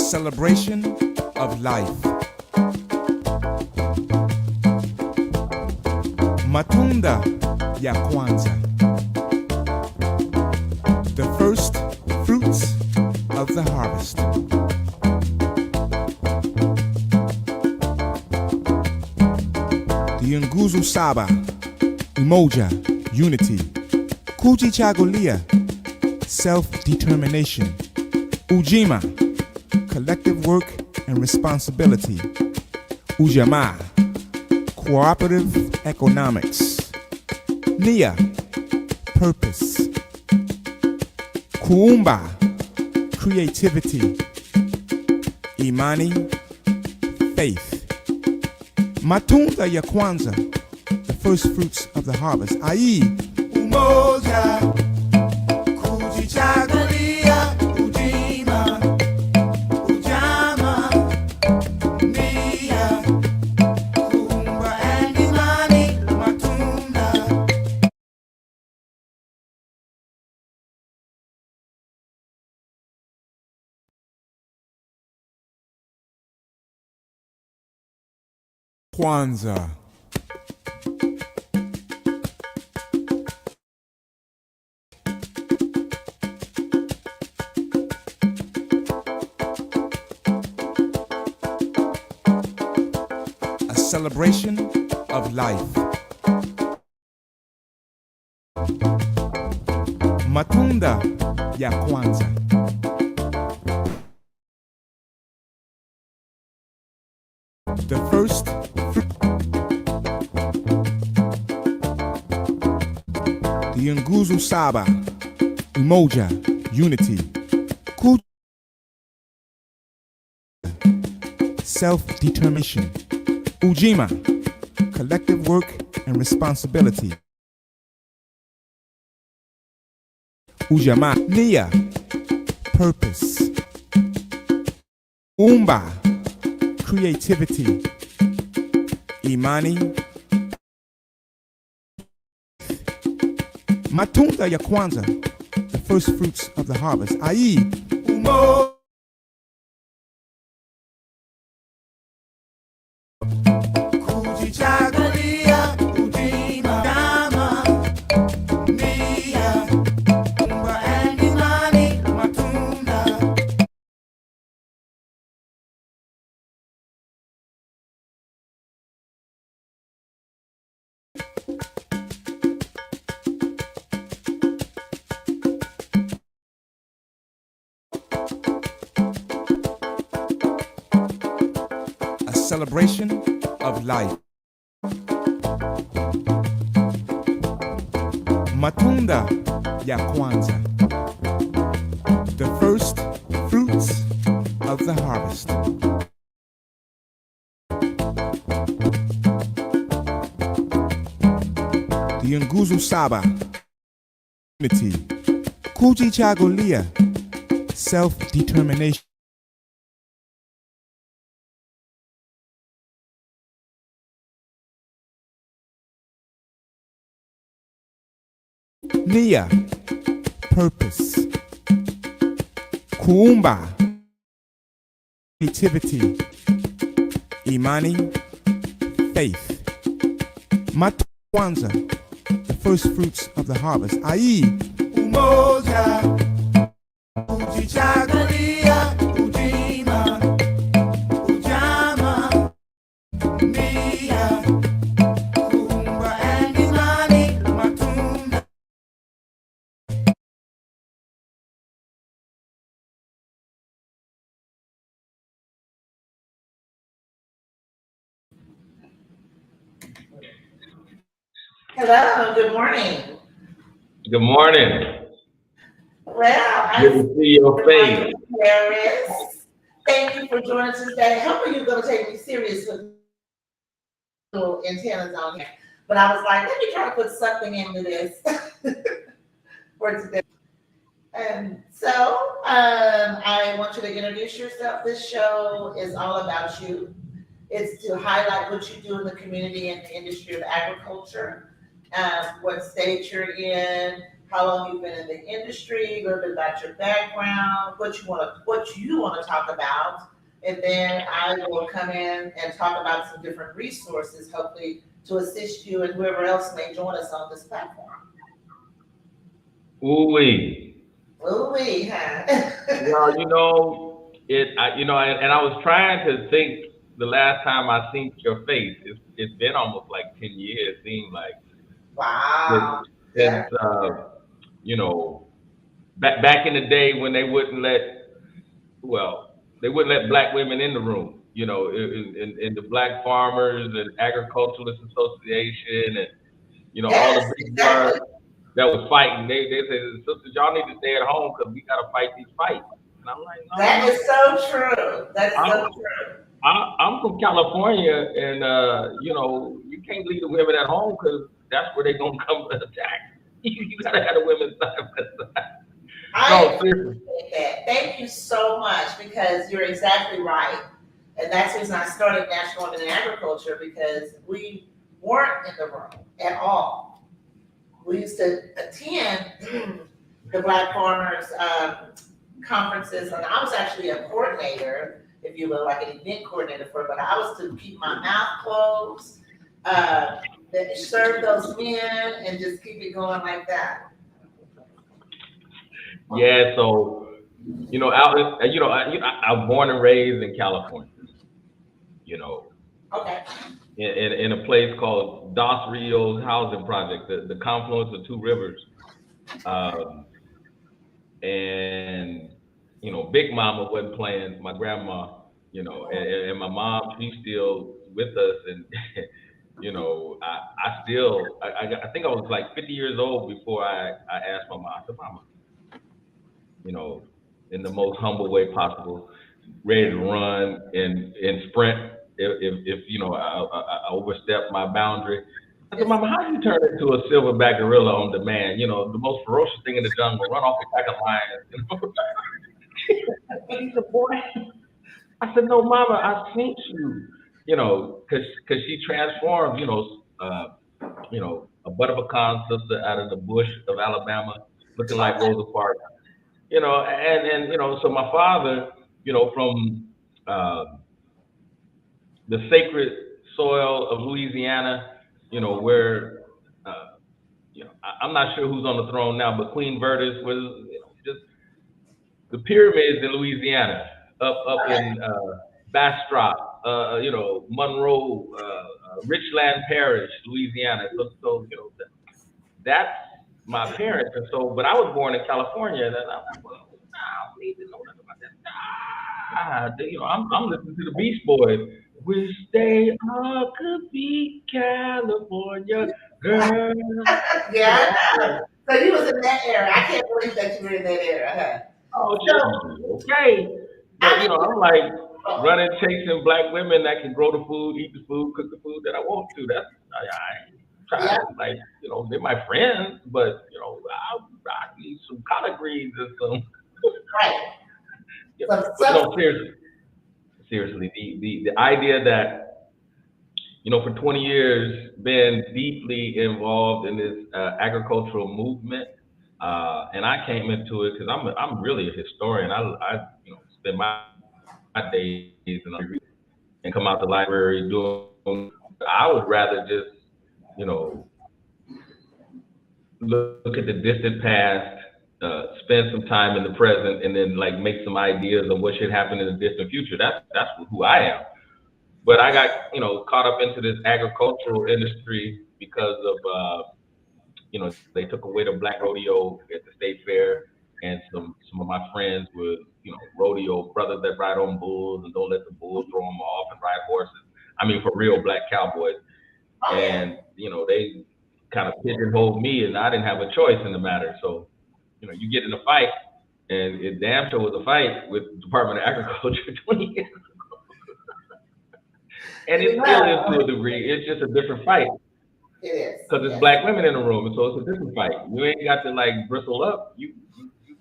celebration of life. Matunda ya kwanza, the first fruits of the harvest. The nguzo saba, umoja, unity. Kujichagulia, self-determination. Ujima, collective work and responsibility. Ujamaa, cooperative economics. Nia, purpose. Kuumba, creativity. Imani, faith. Matunda ya kwanza, the first fruits of the harvest, i.e. umoja, kujichagulia, ujima, ujama, nia, kuumba and imani, matunda. Kwanza. A celebration of life. Matunda ya kwanza. The first fruit. The nguzo saba, umoja, unity. Self-determination. Ujima, collective work and responsibility. Ujamaa, nia, purpose. Umba, creativity. Imani, matunda ya kwanza, the first fruits of the harvest, i.e. umo. Kujichagulia, ujima, jama, nia, umba and imani, matunda. A celebration of life. Matunda ya kwanza, the first fruits of the harvest. The nguzo saba, unity. Kujichagulia, self-determination. Nia, purpose. Kuumba, creativity. Imani, faith. Matwanza, the first fruits of the harvest, i.e. umoja, kujichagulia, ujima, ujama, nia, kuumba and imani, matunda. Hello, good morning. Good morning. Well, Good to see your face. Paris. Thank you for joining us today. How are you going to take me serious with little antennas on here? But I was like, let me try to put something into this for today. And so I want you to introduce yourself. This show is all about you. It's to highlight what you do in the community and the industry of agriculture, what state you're in, how long you've been in the industry, a little bit about your background, what you want to talk about, and then I will come in and talk about some different resources, hopefully to assist you and whoever else may join us on this platform. Ooh-wee. Ooh-wee, huh? Well, and I was trying to think the last time I seen your face. It's been almost like 10 years, seemed like, Wow. since, Yeah. you know, back in the day when they wouldn't let black women in the room, in the Black Farmers and Agriculturalists Association and, all Yes, the big exactly. words that was fighting. They said, sisters, y'all need to stay at home because we got to fight these fights. And I'm like, no, That no. is so true. That is I'm, so true. I'm from California, and, you can't leave the women at home because that's where they're going to come to attack. You got to have the women's side. I No, seriously. appreciate that. Thank you so much because you're exactly right. And that's the reason I started National Women in Agriculture because we weren't in the room at all. We used to attend the Black Farmers conferences, and I was actually a coordinator, if you will, like an event coordinator for it, but I was to keep my mouth closed, that serve those men, and just keep it going like that. Yeah, so I was born and raised in California. You know, Okay. in a place called Dos Rios Housing Project, the confluence of two rivers, um, and Big Mama wasn't playing. My grandma, and my mom, she's still with us, and I think I was like 50 years old before I asked my mom. I said, Mama, you know, in the most humble way possible, ready to run and sprint if I overstep my boundary. I said, Yes. Mama, how do you turn into a silverback gorilla on demand? The most ferocious thing in the jungle, run off a pack of lions. He said, boy, I said, no, Mama, I seen you. Because she transformed, a Butterpecan sister out of the bush of Alabama, looking like Okay. Rosa Parks. So my father, from uh, the sacred soil of Louisiana, where I'm not sure who's on the throne now, but Queen Vertus was, just the pyramids in Louisiana, up Okay. in Bastrop, Monroe, Richland Parish, Louisiana. So that's my parents. And so, but I was born in California, and I'm like, well, I don't need to know nothing about that. I'm listening to the Beach Boys. Wish they all could be California girl. Yeah, I know. So you was in that era. I can't believe that you were in that era, huh? Oh, So okay. But I I'm like mean, running, chasing black women that can grow the food, eat the food, cook the food that I want to. I ain't yeah, trying to they're my friends, but I need some collard greens and some. right. Yeah. But So no, seriously, the idea that for 20 years been deeply involved in this agricultural movement, and I came into it because I'm really a historian. I spend my days and come out the library doing. I would rather just you know look at the distant past, spend some time in the present, and then like make some ideas of what should happen in the distant future. That's who I am. But I got caught up into this agricultural industry because of they took away the black rodeo at the state fair, and some of my friends were rodeo brothers that ride on bulls and don't let the bulls throw them off and ride horses. I mean, for real black cowboys. oh yeah, And they kind of pigeonholed me, and I didn't have a choice in the matter. So you get in a fight, and it damn sure was a fight with the Department of Agriculture 20 years, and it still is to a degree. It's just a different fight it is. because it's Yes. black women in the room, and so it's a different fight. You ain't got to like bristle up. You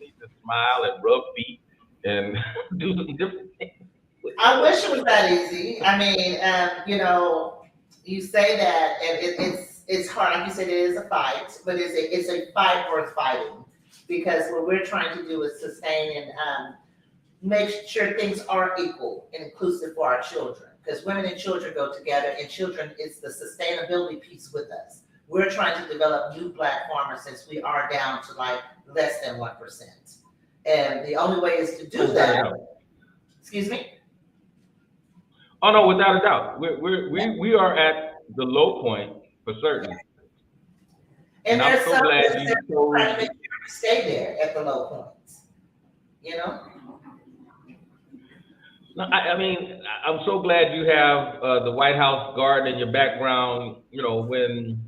need to smile and rub feet and do some different things. I wish it was that easy. I mean, you say that, and it's it's hard. Like you said, it is a fight, but it's a fight worth fighting because what we're trying to do is sustain and make sure things are equal and inclusive for our children. Because women and children go together, and children is the sustainability piece with us. We're trying to develop new Black farmers since we are down to like less than 1%. And the only way is to do that. Excuse me? Oh no, without a doubt, we are at the low point for certain. And I'm there's so some glad things you that we're chose. trying to make sure we stay there at the low points. You know? No, I mean, I'm so glad you have the White House garden in your background. You know, when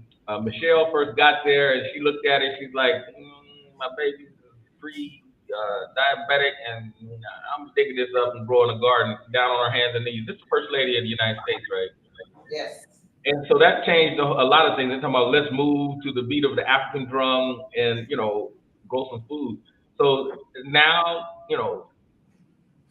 Michelle first got there and she looked at it, she's like, "My baby's diabetic, and I'm digging this up and growing a garden down on her hands and knees." This is the first lady of the United States, right? Yes. And so that changed a lot of things. They're talking about let's move to the beat of the African drum and grow some food. So now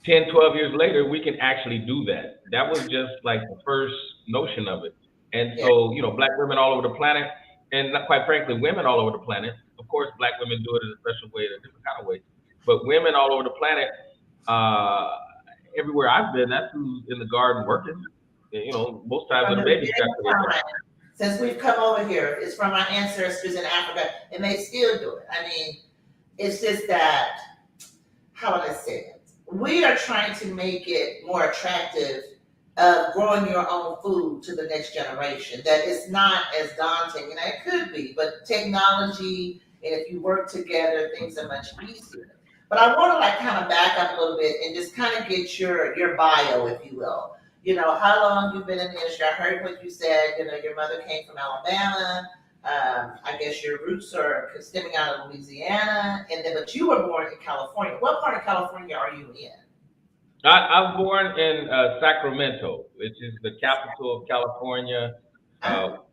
10, 12 years later, we can actually do that. That was just like the first notion of it. And so, Black women all over the planet, and quite frankly, women all over the planet. Of course, Black women do it in a special way, in a different kind of way. But women all over the planet, everywhere I've been, that's who's in the garden working. Most times in a baby step. Since we've come over here, it's from our ancestors in Africa, and they still do it. I mean, it's just that, how would I say it? We are trying to make it more attractive of growing your own food to the next generation. That it's not as daunting, and it could be, but technology, and if you work together, things are much easier. But I want to like kind of back up a little bit and just kind of get your bio, if you will. How long you've been in the industry. I heard what you said, your mother came from Alabama. I guess your roots are stemming out of Louisiana, but you were born in California. What part of California are you in? I'm born in Sacramento, which is the capital of California.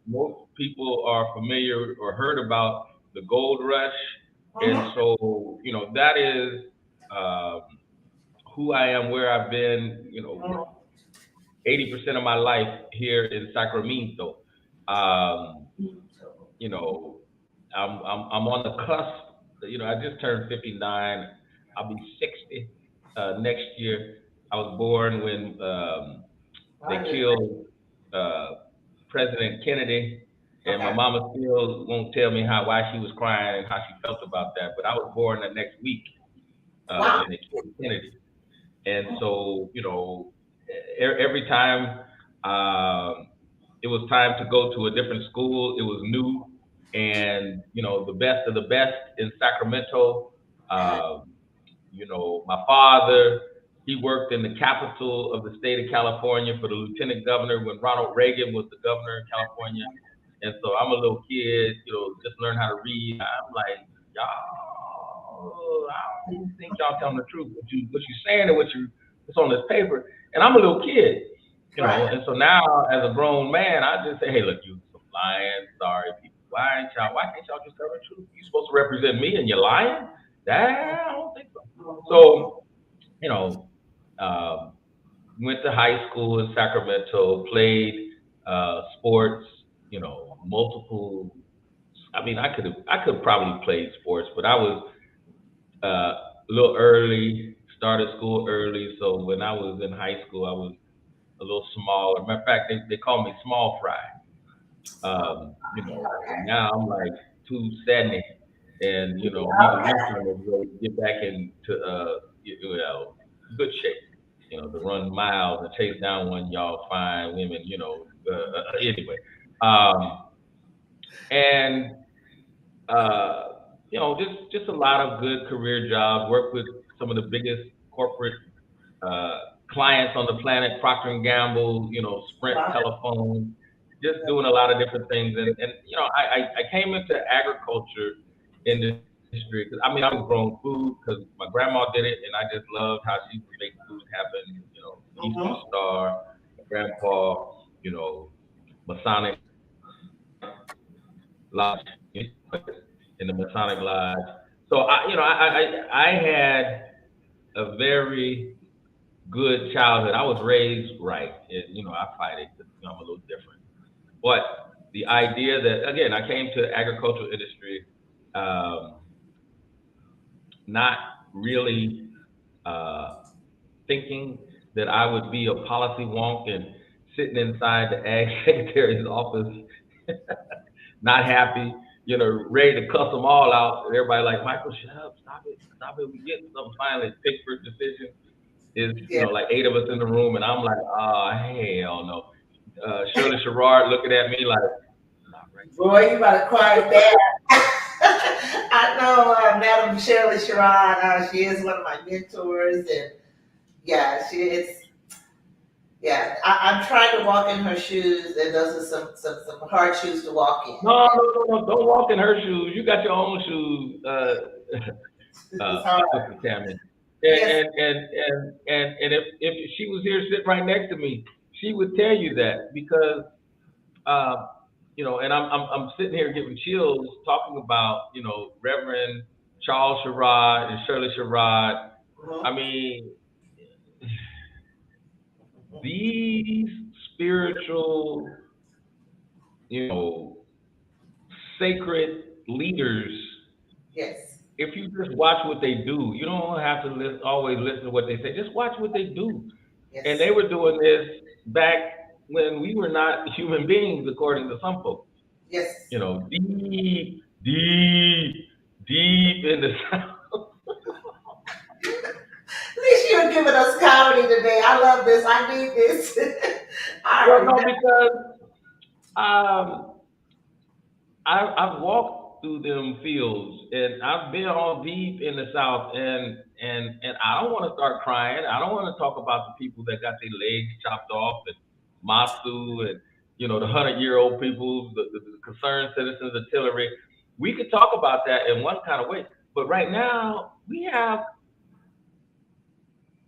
Most people are familiar or heard about the gold rush, and so that is who I am, where I've been. 80% of my life here in Sacramento. I'm on the cusp. I just turned 59. I'll be 60 next year. I was born when they killed President Kennedy, and my mama still won't tell me why she was crying and how she felt about that. But I was born the next week when they killed Kennedy, and so every time it was time to go to a different school, it was new, and the best of the best in Sacramento. My father, he worked in the capital of the state of California for the lieutenant governor when Ronald Reagan was the governor in California. And so I'm a little kid, just learn how to read. I'm like, y'all, I don't think y'all telling the truth. What you saying and what's on this paper. And I'm a little kid, and so now as a grown man, I just say, hey, look, you some lying, sorry people. Why can't y'all just tell the truth? You supposed to represent me and you're lying? I don't think so. So, went to high school in Sacramento, played sports, multiple. I mean, I could probably play sports, but I was a little early, started school early. So when I was in high school, I was a little smaller. Matter of fact, they call me small fry. And now I'm like 270, and need to get back into good shape. To run miles and chase down one y'all fine women. Anyway, and just a lot of good career jobs. Work with some of the biggest corporate clients on the planet, Procter and Gamble, Sprint Telephone, just doing a lot of different things. And I came into agriculture industry because I was growing food because my grandma did it, and I just loved how she would make food happen. Eastern Star, my grandpa, Masonic Lodge, in the Masonic Lodge. So I had a very good childhood. I was raised right. I fight it because I'm a little different. But the idea that, again, I came to the agricultural industry, um, not really uh, thinking that I would be a policy wonk and sitting inside the ag secretary's office, not happy, ready to cuss them all out. And everybody like, Michael, shut up, stop it. We getting something finally. Pittsburgh decision is, Yeah. like 8 of us in the room, and I'm like, oh hell no. Shirley Sherrard looking at me like, not right now. Boy, you better quiet down. I know Madam Shirley Sharon. She is one of my mentors, and yeah, she is. Yeah, I'm trying to walk in her shoes, and those are some hard shoes to walk in. No, no, no, no, don't walk in her shoes. You got your own shoes, It's hard. Sister Tammy. Yes. And if she was here sitting right next to me, she would tell you that because uh, and I'm sitting here giving chills talking about Reverend Charles Sherrod and Shirley Sherrod. Mhm. I mean, these spiritual, you know, sacred leaders, Yes. if you just watch what they do, you don't have to always listen to what they say. Just watch what they do. And Yes. they were doing this back when we were not human beings, according to some folks. Yes. Deep, deep, deep in the south. At least you're giving us comedy today. I love this. I need this. I Well, no, already know. because um, I've walked through them fields and I've been all deep in the South and I don't want to start crying. I don't want to talk about the people that got their legs chopped off and Masu and the 100-year-old people, the concerned citizens artillery. We could talk about that in one kind of way, but right now we have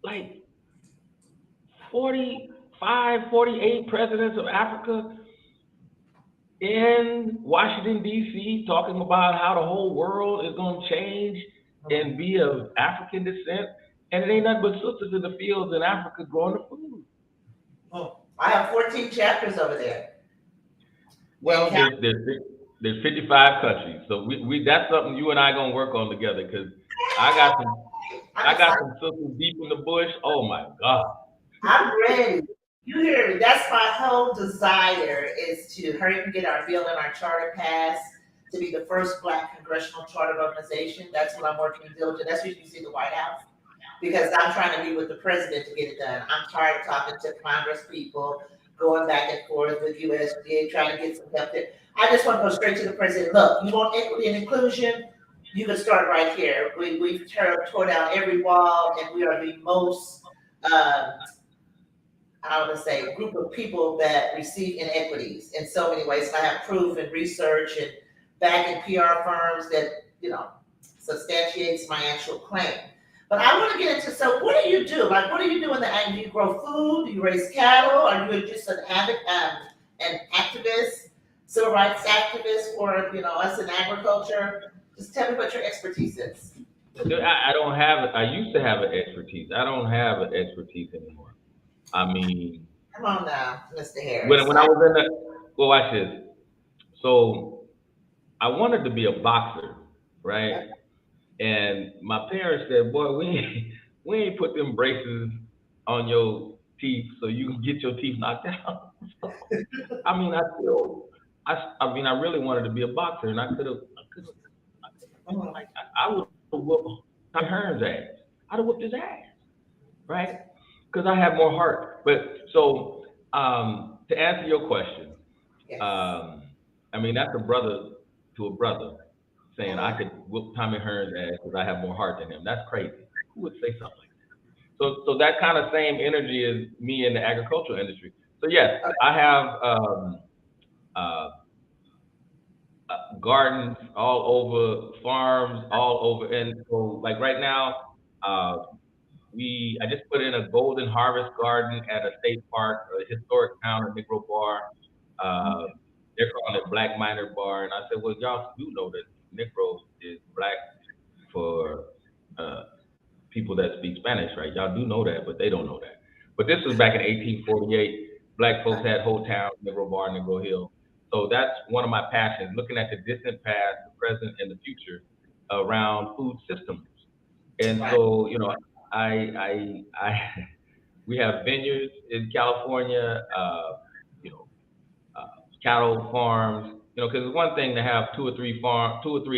like 45, 48 presidents of Africa in Washington, D.C., talking about how the whole world is going to change and be of African descent. And it ain't nothing but sisters in the fields in Africa growing the food. I have 14 chapters over there. Well, there's 55 countries. So we that's something you and I going to work on together because I got some I'm I got excited. some sisters deep in the bush. Oh, my God. I'm ready. You hear me? That's my whole desire is to hurry and get our bill and our charter passed to be the first Black congressional chartered organization. That's what I'm working diligently. That's what you see in the White House. Because I'm trying to be with the president to get it done. I'm tired of talking to Congress people, going back and forth with USDA, trying to get some help there. I just want to go straight to the president. Look, you want equity and inclusion? You can start right here. We've tore down every wall, and we are the most I want to say, group of people that receive inequities in so many ways. And I have proof and research and back in PR firms that, substantiates my actual claim. But I want to get into, so what do you do? Like, what do you do in the ag? Do you grow food? Do you raise cattle? Are you just an activist, civil rights activist for, us in agriculture? Just tell me what your expertise is. I don't have it. I used to have an expertise. I don't have an expertise anymore. I mean, Come on now, Mr. Harris. when I was in well, watch this. So I wanted to be a boxer, right? And my parents said, "Boy, we ain't put them braces on your teeth so you can get your teeth knocked out." So, I mean, I mean, I really wanted to be a boxer, and I could have, like, I would have whooped Tommy Hearn's ass. I'd have whooped his ass, right? Because I have more heart. But so to answer your question, Yes. I mean that's a brother to a brother saying I could whoop Tommy Hearn's ass because I have more heart than him. That's crazy. Who would say something like that? So that kind of same energy is me in the agricultural industry. So yes, I have uh, gardens all over, farms all over, and so like right now. Uh, I just put in a golden harvest garden at a state park, a historic town in Negro Bar. Uh, they're calling it Black Minor Bar, and I said, well, y'all do know that Negro is black for uh, people that speak Spanish, right? Y'all do know that, but they don't know that. But this was back in 1848. Black folks had whole towns, Negro Bar, Negro Hill. So that's one of my passions, looking at the distant past, the present, and the future around food systems. And Right. so, I we have vineyards in California, you know, uh, cattle farms, because it's one thing to have two or three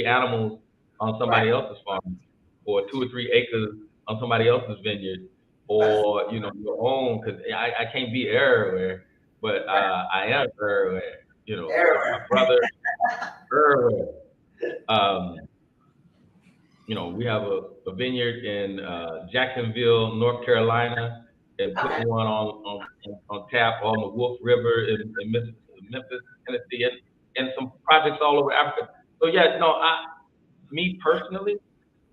animals on Right. somebody else's farm, or 2 or 3 acres on somebody else's vineyard, That's or your own. Because I can't be everywhere, but right. I am everywhere. My Everywhere. brother everywhere. Um, we have a vineyard in Jacksonville, North Carolina, and Okay. putting one on tap on the Wolf River in Memphis, Tennessee, and some projects all over Africa. So yeah, no, me personally,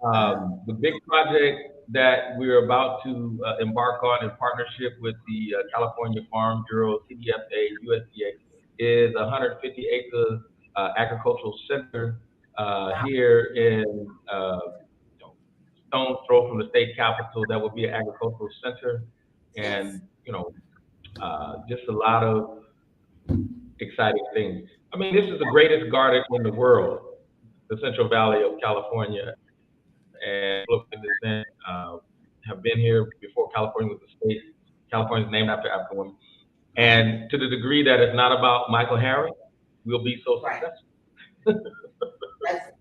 Uh-huh. the big project that we're about to embark on in partnership with the California Farm Bureau, CDFA, USDA, is a 150-acre agricultural center Wow. here in stone's throw from the state capital. That would be an agricultural center, Yes. and just a lot of exciting things. I mean, this is the greatest garden in the world, the Central Valley of California, and people of descent have been here before California was a state. California is named after African women, Right. and to the degree that it's not about Michael Harris, we'll be so Right. successful. That's,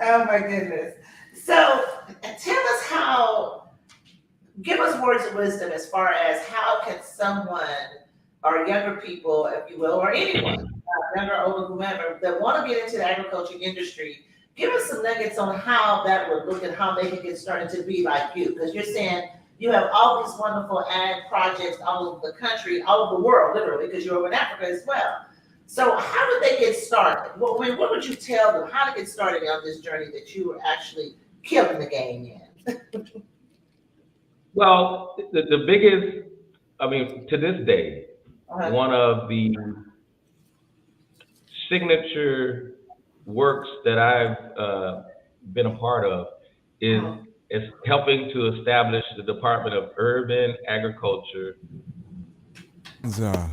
oh my goodness. So tell us how, give us words of wisdom as far as how can someone or younger people, if you will, or anyone, younger, older, whomever, that want to get into the agriculture industry, give us some nuggets on how that would look and how they can get started to be like you. Because you're saying you have all these wonderful ag projects all over the country, all over the world, literally, because you're over in Africa as well. So how did they get started? Well, I mean, what would you tell them how to get started on this journey that you were actually killing the game in? Well, the biggest, I mean, to this day, Uh-huh. one of the signature works that I've been a part of is Mhm. is helping to establish the Department of Urban Agriculture. It's, uh,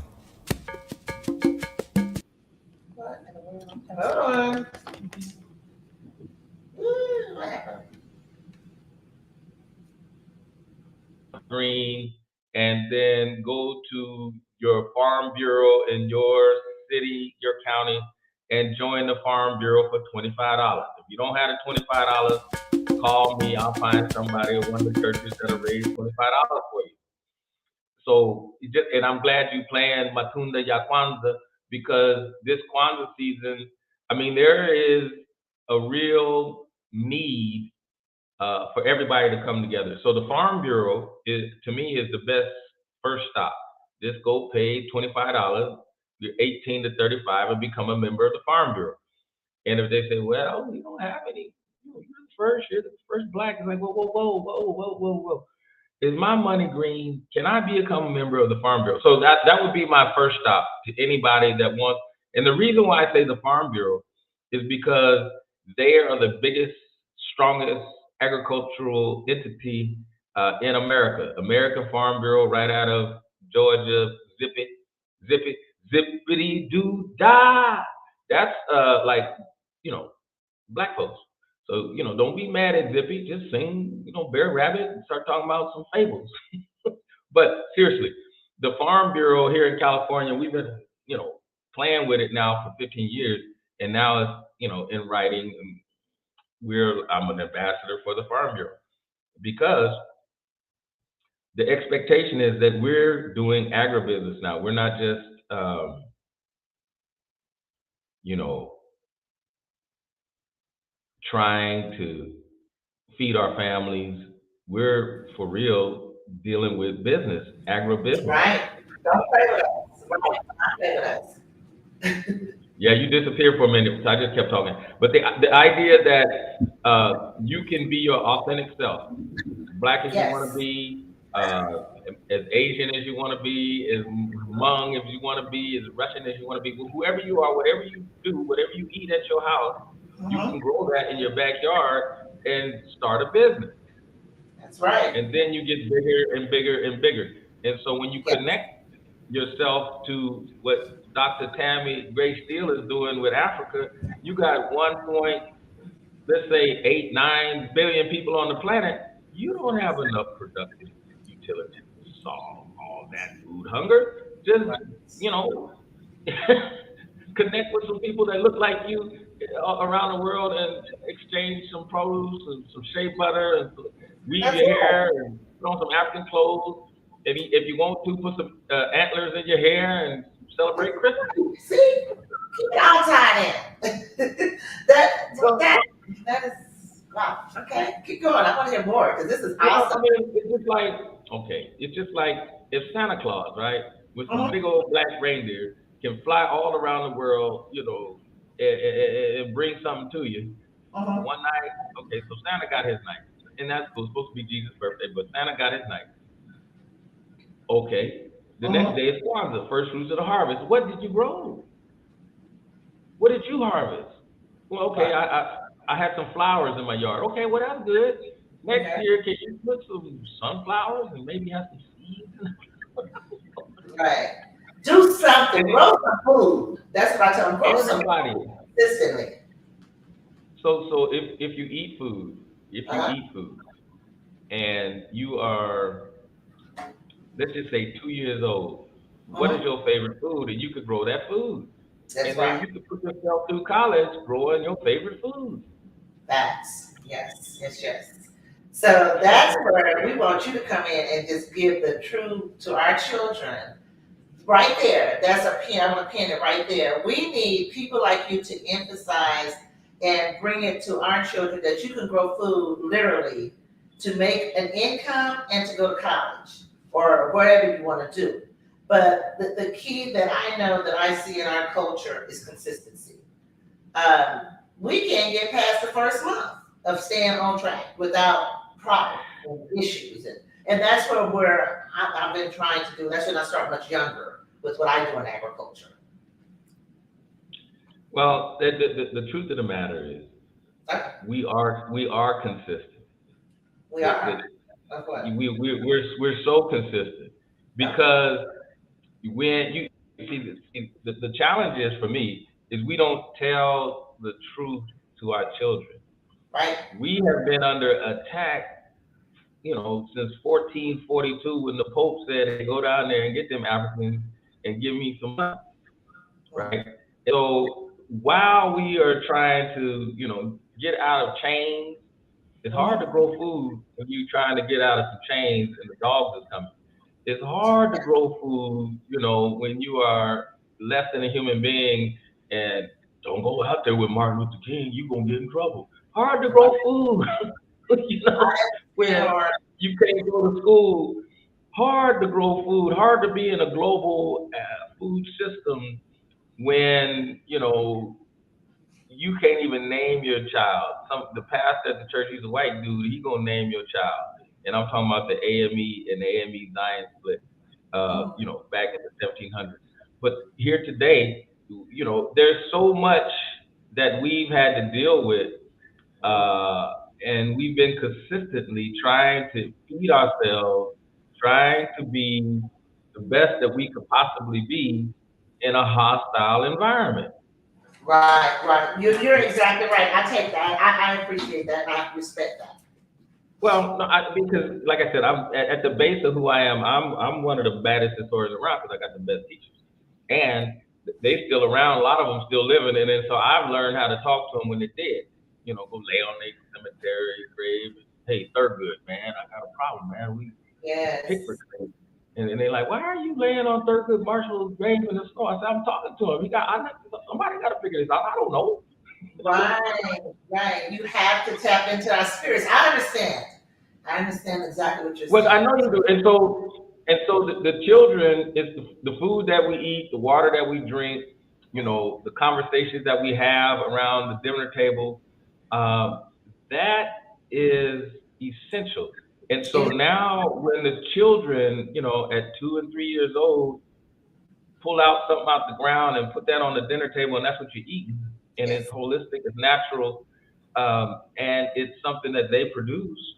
What in the world? Hold on. Ooh, what happened? Green, and then go to your farm bureau in your city, your county, and join the farm bureau for $25. If you don't have the $25, call me. I'll find somebody at one of the churches that'll raise $25 for you. So, and I'm glad you playing Matunda Ya Kwanzaa, because this Kwanzaa season, I mean, there is a real need for everybody to come together. So the Farm Bureau is, to me, is the best first stop. Just go pay $25. You're 18 to 35 and become a member of the Farm Bureau. And if they say, well, we don't have any, you're the first black, it's like, whoa, whoa, whoa, whoa, whoa, whoa, whoa. Is my money green? Can I become a member of the Farm Bureau? So that would be my first stop to anybody that wants. And the reason why I say the Farm Bureau is because they are the biggest, strongest agricultural entity in America. American Farm Bureau, right out of Georgia, zip it, zip it, zippity doo dah. That's like you know black folks. So, don't be mad at Zippy. Just sing, Bear Rabbit and start talking about some fables. But seriously, the Farm Bureau here in California, we've been, playing with it now for 15 years. And now it's, in writing. And I'm an ambassador for the Farm Bureau because the expectation is that we're doing agribusiness now. We're not just, you know, trying to feed our families. We're for real dealing with business, agribusiness. Right? Don't play with us. Right? Don't play with us. Yeah, you disappeared for a minute, so I just kept talking. But the idea that you can be your authentic self, black as you want to Yes. be, as Asian as you want to be, as Hmong as you want to be, as Russian as you want to be, whoever you are, whatever you do, whatever you eat at your house, you Hmm. can grow that in your backyard and start a business. That's right. And then you get bigger and bigger and bigger. And so when you Yes. connect yourself to what Dr. Tammy Gray Steele is doing with Africa. You got 1 point, let's say 8, 9 billion people on the planet. You don't have enough productive utility to solve all that food hunger. Just, Right. you know, connect with some people that look like you around the world and exchange some produce and some shea butter and weave That's your hair right. and put on some African clothes. If you want to, put some antlers in your hair and celebrate Christmas. See, keep it all tied in. Well, That that is wow. Okay, keep going. I want to hear more because this is well, I awesome. mean, it's just like, okay, it's just like if Santa Claus, right, with some Mhm, big old black reindeer can fly all around the world, and bring something to you mhm, one night. Okay, so Santa got his night, and that's cool. It's supposed to be Jesus' birthday, but Santa got his night. Okay, the next mhm. day is Kwanzaa, first fruits of the harvest. What did you grow? What did you harvest? Well, okay, Right. I had some flowers in my yard. Okay, well that's good. Next Okay. year, can you put some sunflowers and maybe have some seeds? Right. Do something. And Grow some food. That's what I tell them. Grow some everybody. food consistently. So if you eat food, Uh-huh. and you are, let's just say, 2 years old, what is Mhm. your favorite food? And you could grow that food. That's And then right. you could put yourself through college growing your favorite food. Facts. Yes. Yes. Yes. So that's where we want you to come in and just give the truth to our children. Right there. That's a pin. I'm gonna pin it right there. We need people like you to emphasize and bring it to our children that you can grow food literally to make an income and to go to college or whatever you want to do. But the key that I know that I see in our culture is consistency. Um, we can't get past the first month of staying on track without problems and issues. And that's where I've been trying to do. That's when I start much younger with what I do in agriculture. Well, the truth of the matter is Okay, we are consistent. we The, are. the, Of what? we're so consistent Okay, because when you see the challenge is for me is we don't tell the truth to our children. right? We have been under attack, since 1442 when the Pope said, "Hey, go down there and get them Africans and give me some money." Mm, Right? So while we are trying to, get out of chains, it's hard to mhm. grow food when you're trying to get out of some chains and the dogs is coming. It's hard to grow food, when you are less than a human being and don't go out there with Martin Luther King, you're gonna get in trouble. Hard to grow food, Been when hard. you can't go to school. Hard to grow food, hard to be in a global food system when you can't even name your child. The pastor at the church, he's a white dude. He gonna name your child, and I'm talking about the AME and the AME Zion split. Mm, Back in the 1700s. But here today, there's so much that we've had to deal with, mm. uh, and we've been consistently trying to feed ourselves, trying to be the best that we could possibly be in a hostile environment. Right, right. You're exactly right. I take that. I appreciate that. I respect that. Well, no, because like I said, I'm at the base of who I am. I'm one of the baddest historians around because I got the best teachers, and they still around. A lot of them still living, and then so I've learned how to talk to them when they're dead. Go lay on their cemetery grave. And, hey, Thurgood, man, I got a problem, man. We Pickford Yes. grave. And they're like, why are you laying on Thurgood Marshall's grave in the snow? I said, I'm talking to him. Somebody got to figure this out. I don't know. Right, right. You have to tap into our spirits. I understand. I understand exactly what you're Well, I saying. know you do. And so the children, it's the food that we eat, the water that we drink, the conversations that we have around the dinner table, um, that is essential. And so It now when the children, at 2 and 3 years old, pull out something out the ground and put that on the dinner table, and that's what you're eating, and it's is. holistic, it's natural, and it's something that they produce,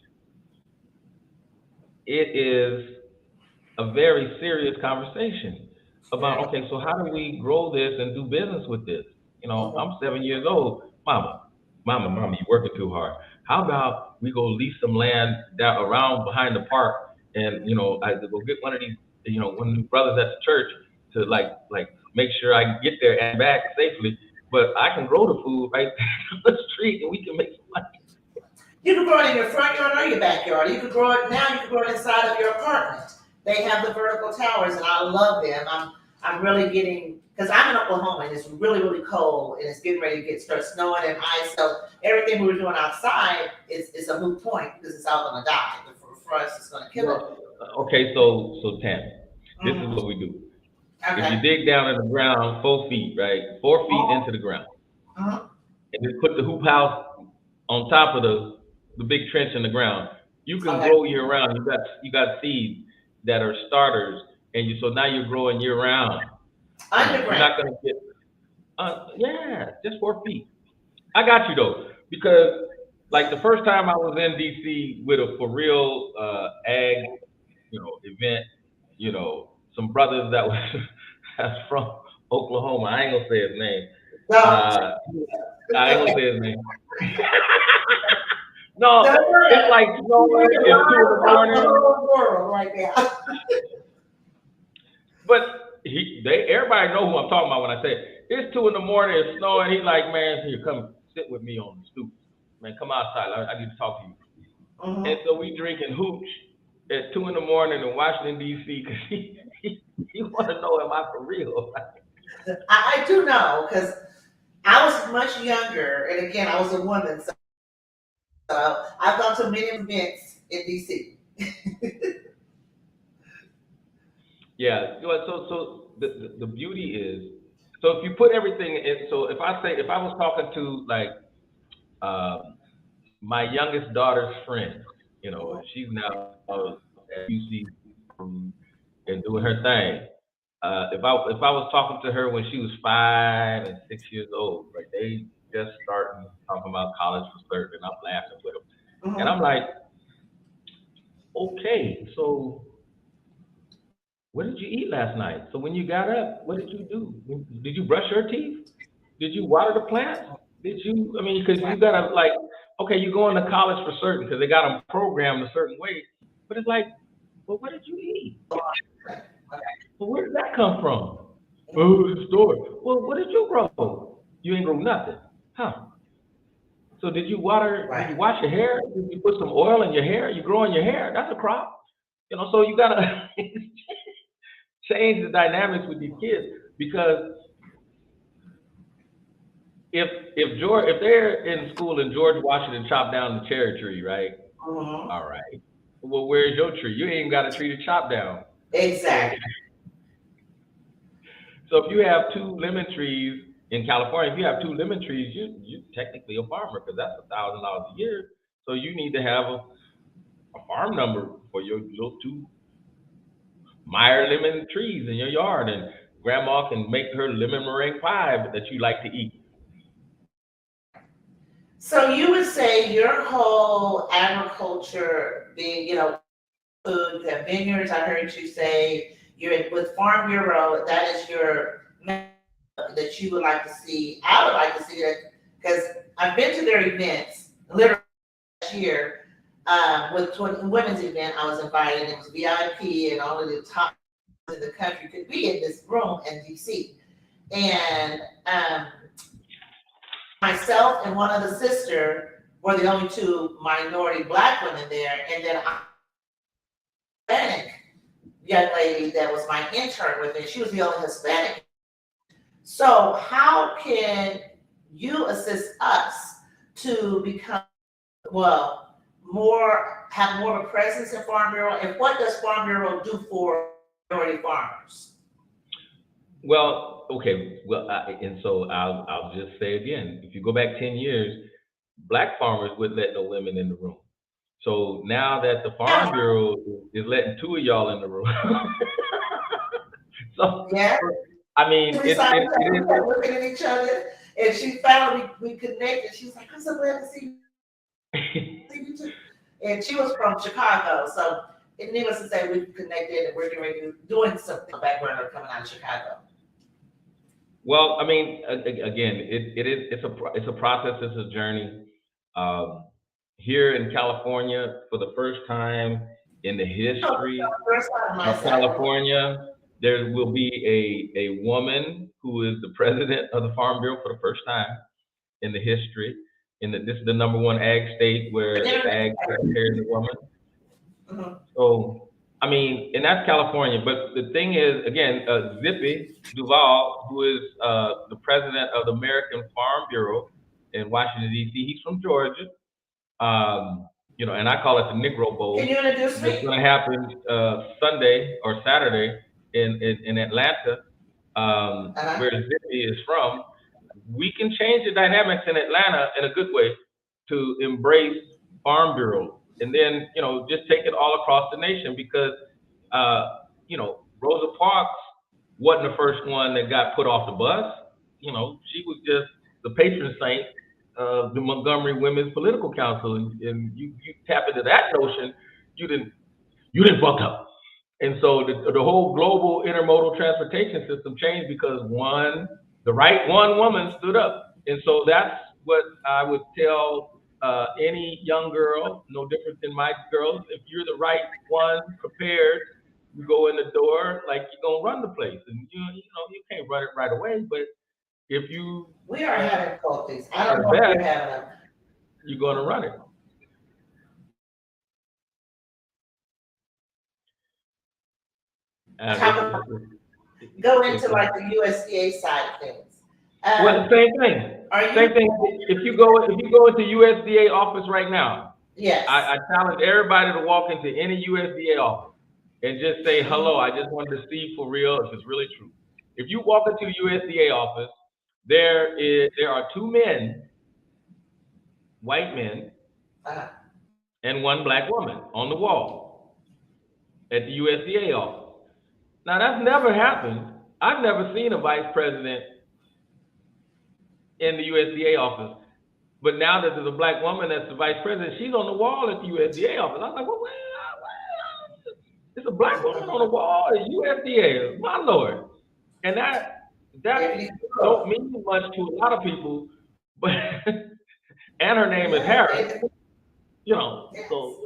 it is a very serious conversation. about, okay, so how do we grow this and do business with this? You know, Mhm. I'm 7 years old. Mama, you're working too hard. How about we go lease some land down around behind the park, and I go get one of these, one of the brothers at the church to like make sure I can get there and back safely. But I can grow the food right there on the street, and we can make some money. You can grow it in your front yard or your backyard. You can grow it now. You can grow it inside of your apartment. They have the vertical towers, and I love them. I'm really getting because I'm in Oklahoma and it's really really cold and it's getting ready to start snowing and ice. So everything we were doing outside is a moot point because it's all going to die. For us, it's going to kill it. Well, okay, so Tammy, this is what we do. If you Okay. dig down in the ground 4 feet, right, 4 feet into the ground, Uh-huh. and just put the hoop house on top of the big trench in the ground, you can Okay. grow year round. You got seeds that are starters, and so now you're growing year round. You're Underground. not gonna get yeah, just 4 feet. I got you though, because like the first time I was in DC with a for real ag, event, some brothers that was that's from Oklahoma. I ain't gonna say his name. No, Uh, I ain't gonna okay. say his name. No, Don't it's worry. like You're it's 2 in the morning, the whole world right now. but everybody know who I'm talking about when I say it's 2 in the morning, it's snowing. He's like, man, here, come sit with me on the stoop. Man, come outside. I need to talk to you. And Mhm. so we drinking hooch at 2 in the morning in Washington D.C. because he want to know, am I for real? I do know because I was much younger, and again, I was a woman, so I've gone to many events in DC. Yeah. So the beauty is, so if you put everything in, so if I was talking to like um, my youngest daughter's friend, she's now at UC and doing her thing. If I was talking to her when she was 5 and 6 years old, right, they just starting talking about college for certain, and I'm laughing with them, and I'm Mhm. like, okay, so what did you eat last night? So when you got up, what did you do? Did you brush your teeth? Did you water the plants? Did you? I mean, because you gotta like, okay, you going to college for certain because they got them programmed a certain way, but it's like, well, what did you eat? Well, where did that come from? Oh, the store. Well, what did you grow? You ain't grow nothing, huh? So did you water? Did you Right. wash your hair? Did you put some oil in your hair? You growing your hair? That's a crop, So you gotta change the dynamics with these kids because if they're in school and George Washington chopped down the cherry tree, right? Mhm. All right. Well, where's your tree? You ain't even got a tree to chop down. So Exactly. so if you have two lemon trees in California, if you have two lemon trees, you technically a farmer because that's $1,000 a year. So you need to have a farm number for your little two Meyer lemon trees in your yard, and grandma can make her lemon meringue pie that you like to eat. So you would say your whole agriculture being, food, you have vineyards. I heard you say you're with Farm Bureau. That is your that you would like to see. I would like to see that because I've been to their events literally last year with women's event. I was invited. It was VIP, and only the top in the country could be in this room in DC. And myself and one other sister were the only two minority black women there, and then I Hispanic young lady that was my intern with me. She was the only Hispanic. So how can you assist us to become have more of a presence in Farm Bureau? And what does Farm Bureau do for minority farmers? Well, okay. Well, and so I'll just say again, if you go back 10 years, black farmers wouldn't let no women in the room. So now that the Farm Bureau is letting two of y'all in the room, so Yeah. I mean, We started looking at each other, and she found we connected. She was like, "I'm so glad to see you too." And she was from Chicago, so And needless to say, we've connected and we're doing something background coming out of Chicago. Well, I mean, again, it's a process, it's a journey. Um, Here in California, for the first time in the Oh, history first time on my of side. California, there will be a woman who is the president of the Farm Bureau for the first time in the history. This is the number one ag state where the ag secretary is a woman. Mhm. So, I mean, and that's California. But the thing is, again, Zippy Duval, who is the president of the American Farm Bureau in Washington, D.C., he's from Georgia. And I call it the Negro Bowl. Can you introduce It's me? going to happen Sunday or Saturday in Atlanta, Uh-huh. where Zippy is from. We can change the dynamics in Atlanta in a good way to embrace farm bureaus, and then just take it all across the nation because Rosa Parks wasn't the first one that got put off the bus. She was just the patron saint of the Montgomery Women's Political Council, and you tap into that notion, you didn't fuck up. And so the whole global intermodal transportation system changed because the right one woman stood up. And so that's what I would tell any young girl, no different than my girls. If you're the right one, prepared, you go in the door like you're gonna run the place, and you can't run it right away. But if you We are having difficulties. I are don't the know if you're best, having them. you're gonna run it. Talk, go into like the USDA side of things. Well, same thing. Are you? Same thing. If you go into USDA office right now, Yes. I challenge everybody to walk into any USDA office and just say hello. I just wanted to see for real if it's really true. If you walk into a USDA office, there are two men, white men, Uh-huh. and one black woman on the wall at the USDA office. Now that's never happened. I've never seen a vice president in the USDA office. But now that there's a black woman that's the vice president, she's on the wall at the USDA office. I'm like, well, it's a black woman on the wall at USDA, my lord. And that If you don't go. mean much to a lot of people, but and her name is Yeah, Harris, yes. so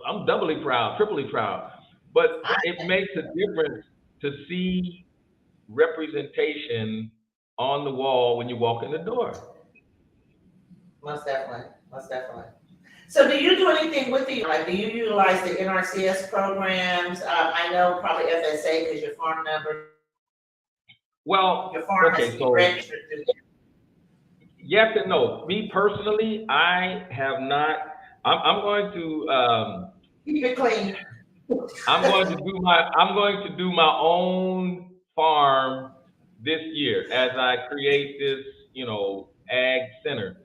I'm doubly proud, triply proud. But I, it makes a difference to see representation on the wall when you walk in the door. most definitely. Most definitely. So do you do anything with do you utilize the NRCS programs? I know probably FSA because your farm number, Well, your farm has okay, to be so registered to them. yes and no. Me personally, I have not. I'm going to Keep it clean. I'm going to do my own farm this year as I create this ag center,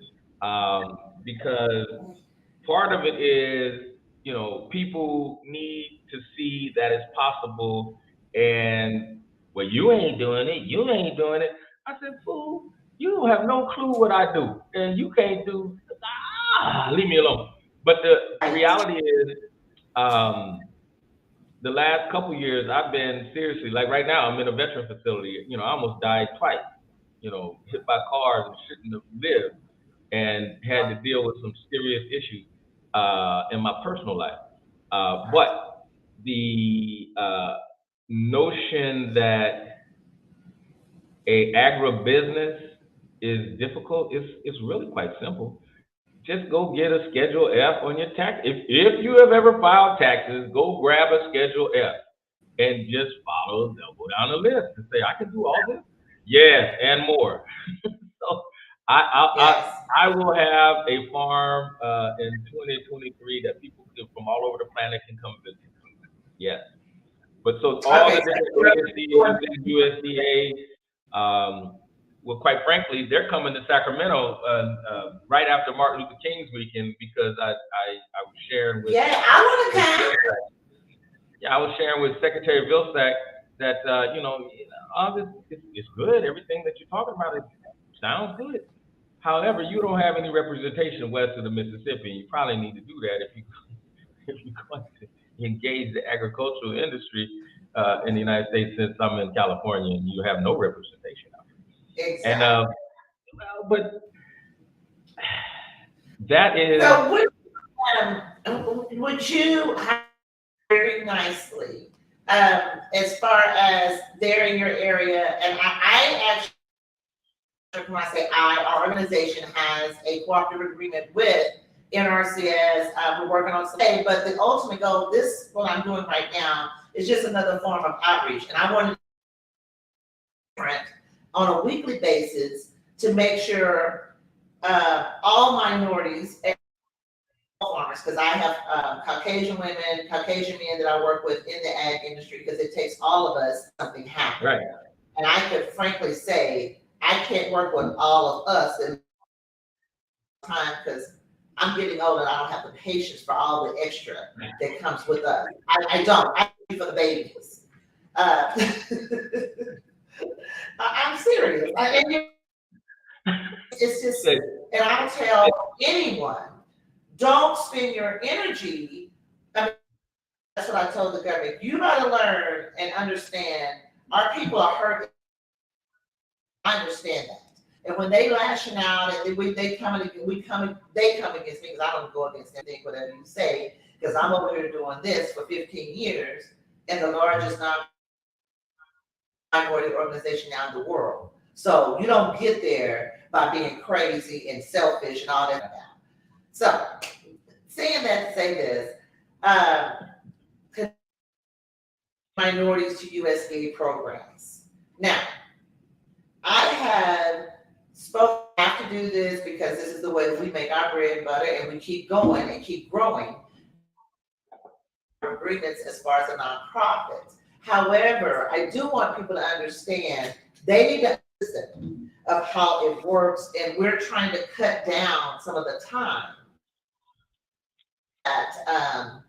because part of it is people need to see that it's possible, and well, you ain't doing it, I said, fool, you don't have no clue what I do, and you can't do, leave me alone. But the Right. reality is, um the last couple years I've been seriously, like right now I'm in a veteran facility. I almost died twice, hit by cars and shouldn't have lived, and had to deal with some serious issues in my personal life. But the notion that a agribusiness is difficult is really quite simple. Just go get a Schedule F on your tax. If you have ever filed taxes, go grab a Schedule F and just go down the list and say, I can do all this. Yes, and more. So Yes. I will have a farm in 2023 that people from all over the planet can come visit. Yes. But so all Okay. the different agencies within USDA, well, quite frankly, they're coming to Sacramento right after Martin Luther King's weekend because I was sharing with Yeah, I want to come. I was sharing with Secretary Vilsack that all this is good. Everything that you're talking about sounds good. However, you don't have any representation west of the Mississippi. You probably need to do that if you if you're going engage the agricultural industry in the United States since I'm in California and you have no representation out here. And Exactly. but that is So would you very nicely, as far as they're in your area, and I actually, when I say our organization has a cooperative agreement with NRCS. We're working on some, but the ultimate goal, this what I'm doing right now, is just another form of outreach, and I want to on a weekly basis to make sure all minorities and farmers, because I have Caucasian women, Caucasian men that I work with in the ag industry, because it takes all of us something happen. right. And I could frankly say I can't work with all of us in time because I'm getting old and I don't have the patience for all the extra that comes with us. I don't. I do for the babies. I'm serious. It's just, and I'll tell anyone, don't spend your energy. I mean, that's what I told the government. You gotta learn and understand our people are hurt. I understand that. And when they lashing out and they come against me because I don't go against anything, whatever you say, because I'm over here doing this for 15 years and the largest non-minority organization now in the world. So you don't get there by being crazy and selfish and all that. So saying that to say this, minorities to USDA programs. Now, I have spoken, I have to do this because this is the way we make our bread and butter and we keep going and keep growing agreements as far as a nonprofit. However, I do want people to understand they need to understand of how it works, and we're trying to cut down some of the time that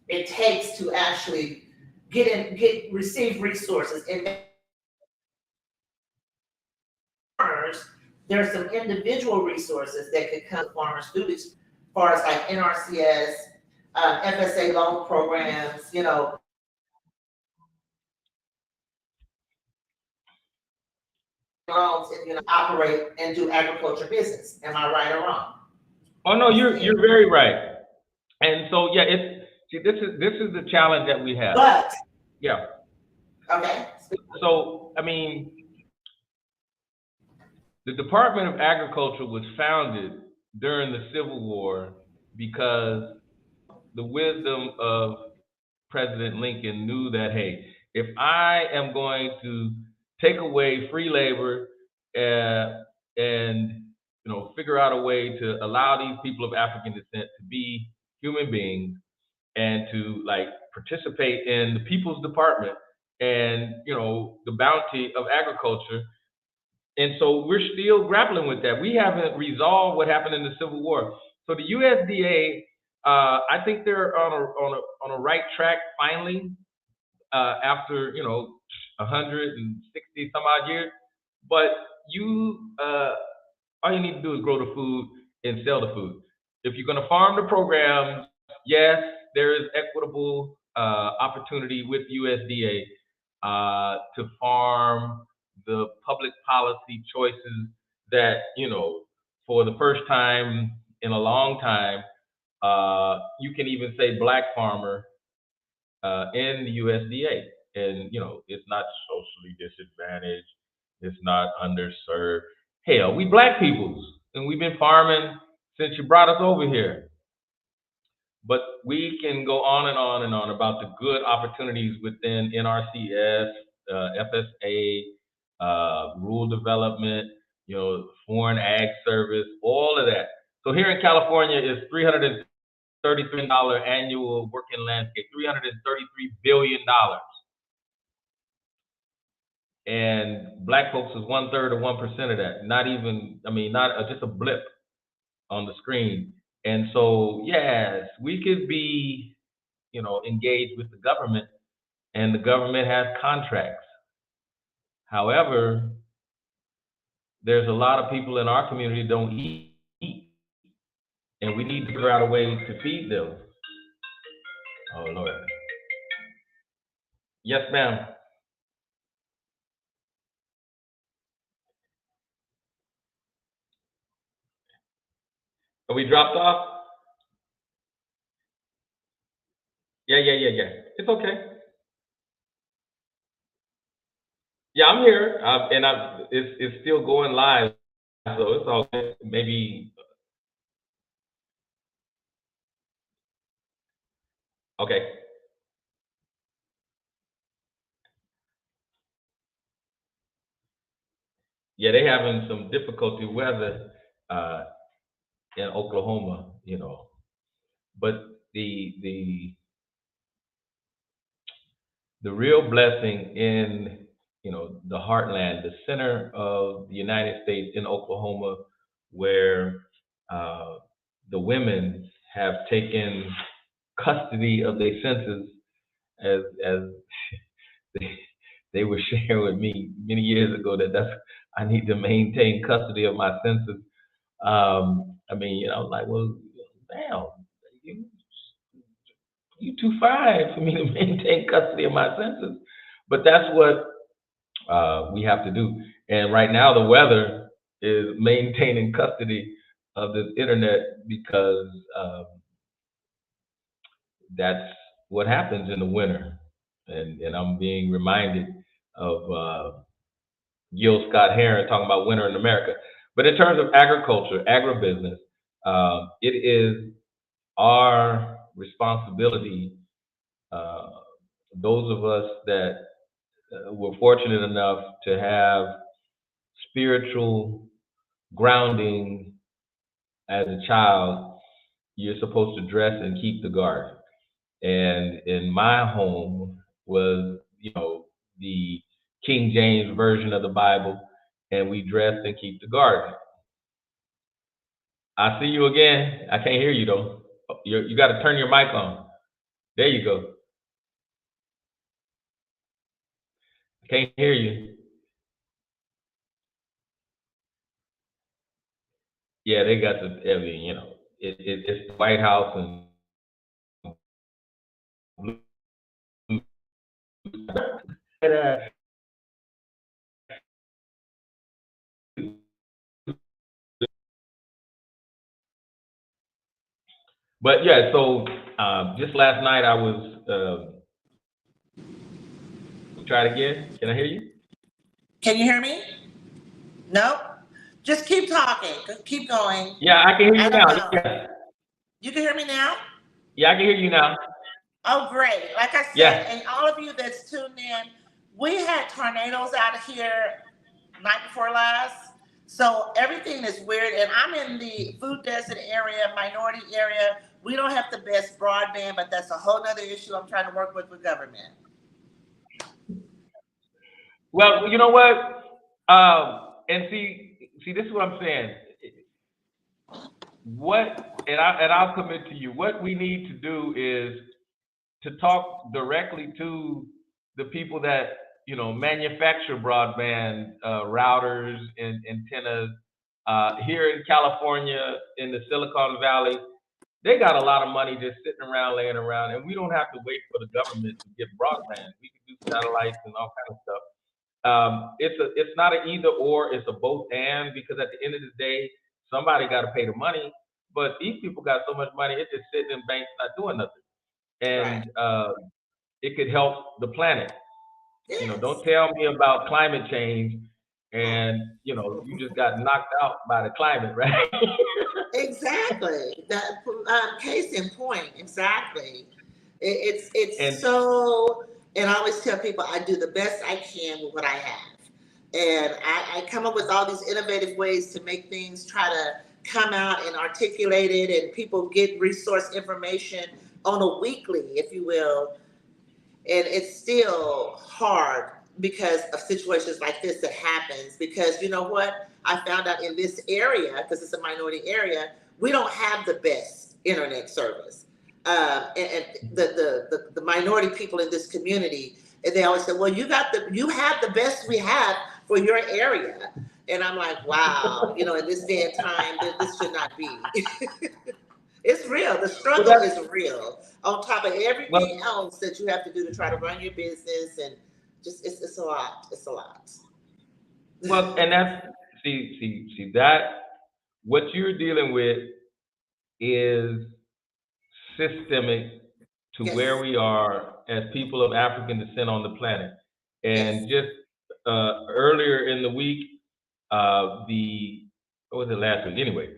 it takes to actually receive resources. And farmers, there's some individual resources that could come to farmers through this, as far as like NRCS, FSA loan programs, loans, and operate and do agriculture business. Am I right or wrong? Oh no, you're very right. And so yeah, this is the challenge that we have. But Yeah. okay. So I mean, the Department of Agriculture was founded during the Civil War because the wisdom of President Lincoln knew that, hey, if I am going to take away free labor and figure out a way to allow these people of African descent to be human beings and to like participate in the People's Department and the bounty of agriculture. And so we're still grappling with that. We haven't resolved what happened in the Civil War. So the USDA, I think they're on a right track finally, after 160 some odd years. But all you need to do is grow the food and sell the food. If you're going to farm the programs, yes, there is equitable opportunity with USDA to farm the public policy choices that, for the first time in a long time, you can even say black farmer in the USDA. And, it's not socially disadvantaged. It's not underserved. Hell, we black peoples, and we've been farming since you brought us over here. But we can go on and on and on about the good opportunities within NRCS, FSA, rural development, foreign ag service, all of that. So here in California is $333 annual working landscape, $333 billion. And black folks is 1/3 of 1% of that. Not even, not just a blip on the screen. And so, yes, we could be, engaged with the government, and the government has contracts. However, there's a lot of people in our community that don't eat, and we need to figure out a way to feed them. Oh Lord. Yes, ma'am. Are we dropped off? Yeah. It's okay. Yeah, I'm here, and it's still going live, so it's all good. Maybe okay. Yeah, they having some difficulty weather uh, in Oklahoma, but the real blessing in the heartland, the center of the United States in Oklahoma, where uh, the women have taken custody of their senses, as they, they were sharing with me many years ago that's I need to maintain custody of my senses. I mean, like, well, damn, you, you too fine for me to maintain custody of my senses. But that's what we have to do. And right now, the weather is maintaining custody of this internet because that's what happens in the winter. And I'm being reminded of Gil Scott Heron talking about winter in America. But in terms of agriculture, agribusiness, it is our responsibility, uh, those of us that were fortunate enough to have spiritual grounding as a child, you're supposed to dress and keep the garden. And in my home was, the King James version of the Bible, and we dress and keep the garden. I see you again. I can't hear you though. You got to turn your mic on. There you go. I can't hear you. Yeah, they got the. I mean, it's the White House and but yeah. So just last night I was. Try it again. Can I hear you? Can you hear me? No? Just keep talking. Keep going. Yeah, I can hear I you don't now. know. Yeah, You can hear me now? yeah, I can hear you now. Oh, great. Like I said, Yeah. and all of you that's tuned in, we had tornadoes out here night before last. So everything is weird. And I'm in the food desert area, minority area. We don't have the best broadband, but that's a whole nother issue I'm trying to work with government. Well, you know what? And see, this is what I'm saying. I'll commit to you. What we need to do is to talk directly to the people that manufacture broadband routers and antennas here in California in the Silicon Valley. They got a lot of money just sitting around, laying around, and we don't have to wait for the government to get broadband. We can do satellites and all kind of stuff. It's not an either or, it's a both and, because at the end of the day, somebody got to pay the money. But these people got so much money, it's just sitting in banks not doing nothing. Right. And it could help the planet. Yes. Don't tell me about climate change and you just got knocked out by the climate, right? Exactly. That case in point. Exactly. It's And so. And I always tell people I do the best I can with what I have, and I come up with all these innovative ways to make things try to come out and articulate it, and people get resource information on a weekly, if you will, and it's still hard because of situations like this that happens. Because you know what, I found out in this area, because it's a minority area, we don't have the best internet service. And the minority people in this community, and they always say, well, you have the best we have for your area. And I'm like, wow, in this day and time, this should not be. It's real. The well, struggle is real. on top of Well, everything else that you have to do to try to run your business, and just it's a lot. It's a lot. well, and that's see that what you're dealing with is systemic to where Yes, we are as people of African descent on the planet. yes, And just earlier in the week, the what was it last week? Anyway,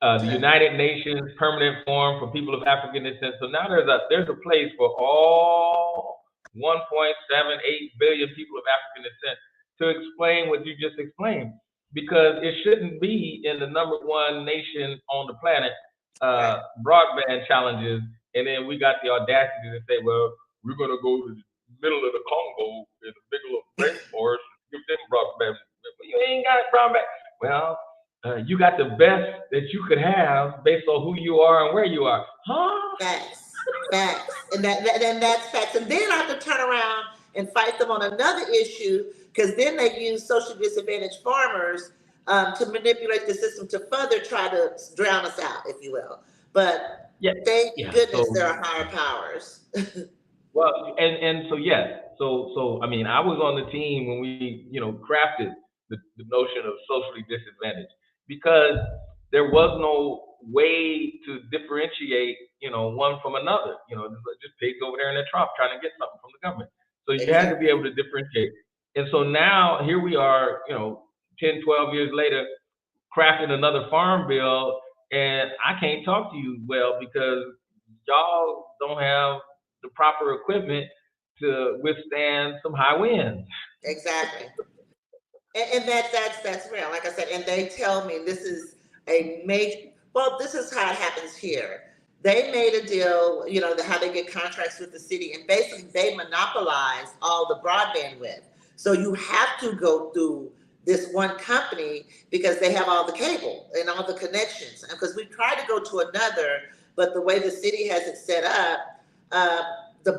the uh, United Nations Permanent Forum for People of African Descent. So now there's a place for all 1.78 billion people of African descent to explain what you just explained, because it shouldn't be in the number one nation on the planet right. broadband challenges, and then we got the audacity to say, well, we're going to go to the middle of the Congo in the middle of rainforest and give them broadband. But you ain't got broadband. Well, you got the best that you could have based on who you are and where you are. Huh? Facts, facts, and that's facts. And then I have to turn around and fight them on another issue, because then they use socially disadvantaged farmers to manipulate the system to further try to drown us out, if you will. But Yeah. thank Yeah. goodness So, there are higher powers. well, and so yes. So I mean, I was on the team when we, crafted the notion of socially disadvantaged, because there was no way to differentiate, one from another. Just pigs over there in the trough trying to get something from the government. So you had to be Exactly. able to differentiate. And so now here we are, 10, 12 years later, crafting another farm bill, and I can't talk to you well because y'all don't have the proper equipment to withstand some high winds. Exactly. And that's real. Like I said, and they tell me this is a major. Well, this is how it happens here. They made a deal, how they get contracts with the city, and basically they monopolize all the broadband width. So you have to go through this one company because they have all the cable and all the connections. And because we tried to go to another, but the way the city has it set up, uh, the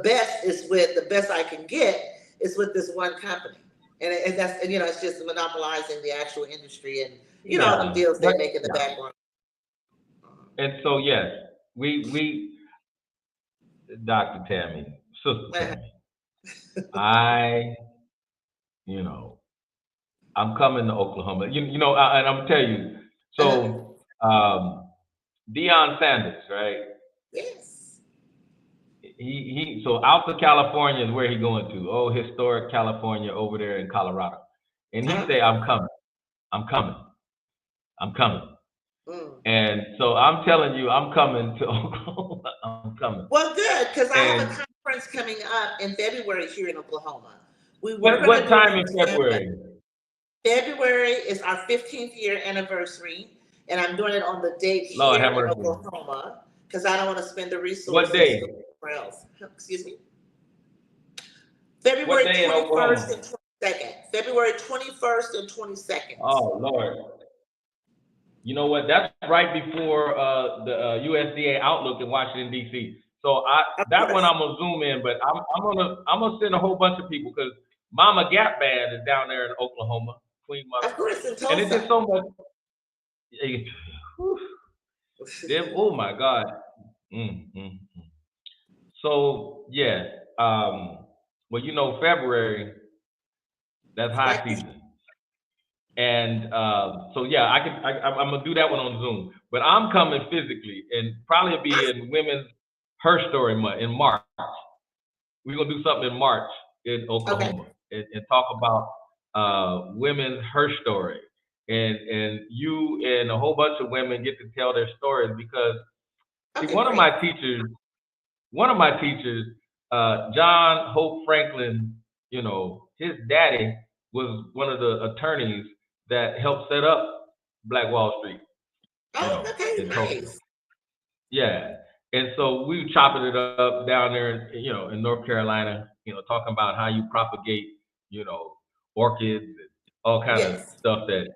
best I can get is with this one company. And that's, it's just monopolizing the actual industry, and all them Yeah, deals they but make in the yeah. background. And so yes, we Dr. Tammy, Sister Uh-huh. Tammy, I, you know, I'm coming to Oklahoma. And I'm gonna tell you. Uh-huh. So Deion Sanders, right? Yes. So out to California is where he going to. Oh, historic California over there in Colorado. And he say, Okay. I'm coming, I'm coming, I'm coming. Mm. And so I'm telling you, I'm coming to Oklahoma. I'm coming. Well, good, because I have a And conference coming up in February here in Oklahoma. We were what going to what do it time in in Tampa. February? February is our 15th year anniversary, and I'm doing it on the date Lord here have in mercy. Oklahoma because I don't want to spend the What resources day? somewhere else. Excuse me. What February day in 21st Oklahoma? and 22nd. February 21st and 22nd. Oh Lord. You know what? That's right before the USDA Outlook in Washington D.C. So Of that one course. I'm gonna zoom in, but I'm gonna send a whole bunch of people because Mama Gap Band is down there in Oklahoma, Queen Of Mother, course, in and it's just Tulsa. so much. Whew, oh my God. Mm, mm, mm. So yeah, well February, that's high Spicy. season. And so yeah, I'm gonna do that one on Zoom. But I'm coming physically, and probably be in Women's Her Story Month in March. We're gonna do something in March in Okay. Oklahoma and talk about women's her story. And you and a whole bunch of women get to tell their stories because see Okay, great. one of my teachers, John Hope Franklin, his daddy was one of the attorneys that helped set up Black Wall Street, Oh, okay, in Tulsa. nice. Yeah. And so we were chopping it up down there, in North Carolina, talking about how you propagate, orchids and all kind of Yes, stuff that,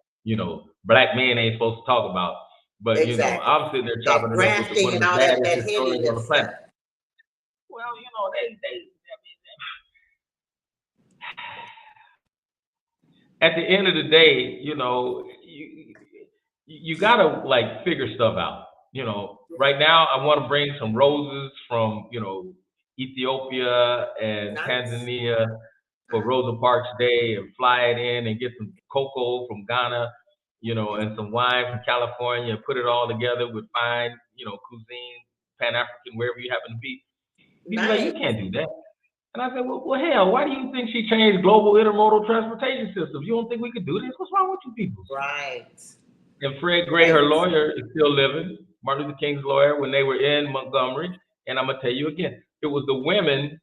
black men ain't supposed to talk about. But, exactly. I'm sitting there That chopping it up with grafting one of and the all that, baddest that heavy historians on lift the stuff. planet. Well, at the end of the day, you gotta like figure stuff out. right now I want to bring some roses from, Ethiopia and Nice. Tanzania for Rosa Parks Day and fly it in and get some cocoa from Ghana, and some wine from California, put it all together with fine, cuisine, Pan African, wherever you happen to be. He's like, you Nice. can't do that. And I said, well, hell, why do you think she changed global intermodal transportation systems? You don't think we could do this? What's wrong with you people? Right. And Fred Gray, her Right. lawyer, is still living, Martin Luther King's lawyer, when they were in Montgomery. And I'm going to tell you again, it was the women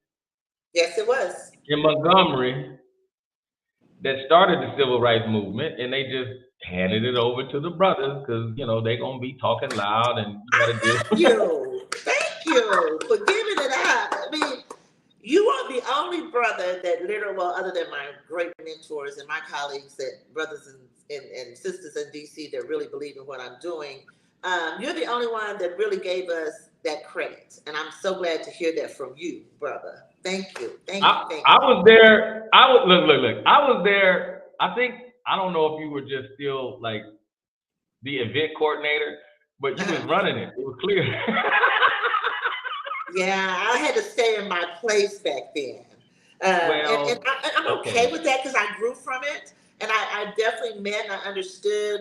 Yes, it was. in Montgomery that started the civil rights movement, and they just handed it over to the brothers because, they're going to be talking loud and you got to deal Thank you. Thank you for giving it up. I mean, you are the only brother that literally, well, other than my great mentors and my colleagues, that brothers and sisters in DC that really believe in what I'm doing, you're the only one that really gave us that credit. And I'm so glad to hear that from you, brother. Thank you. Thank you. Thank I you. was there. I was look. I was there. I don't know if you were just still like the event coordinator, but you was running it. It was clear. Yeah, I had to stay in my place back then. And Well, I'm okay okay. with that because I grew from it. And I definitely met and I understood,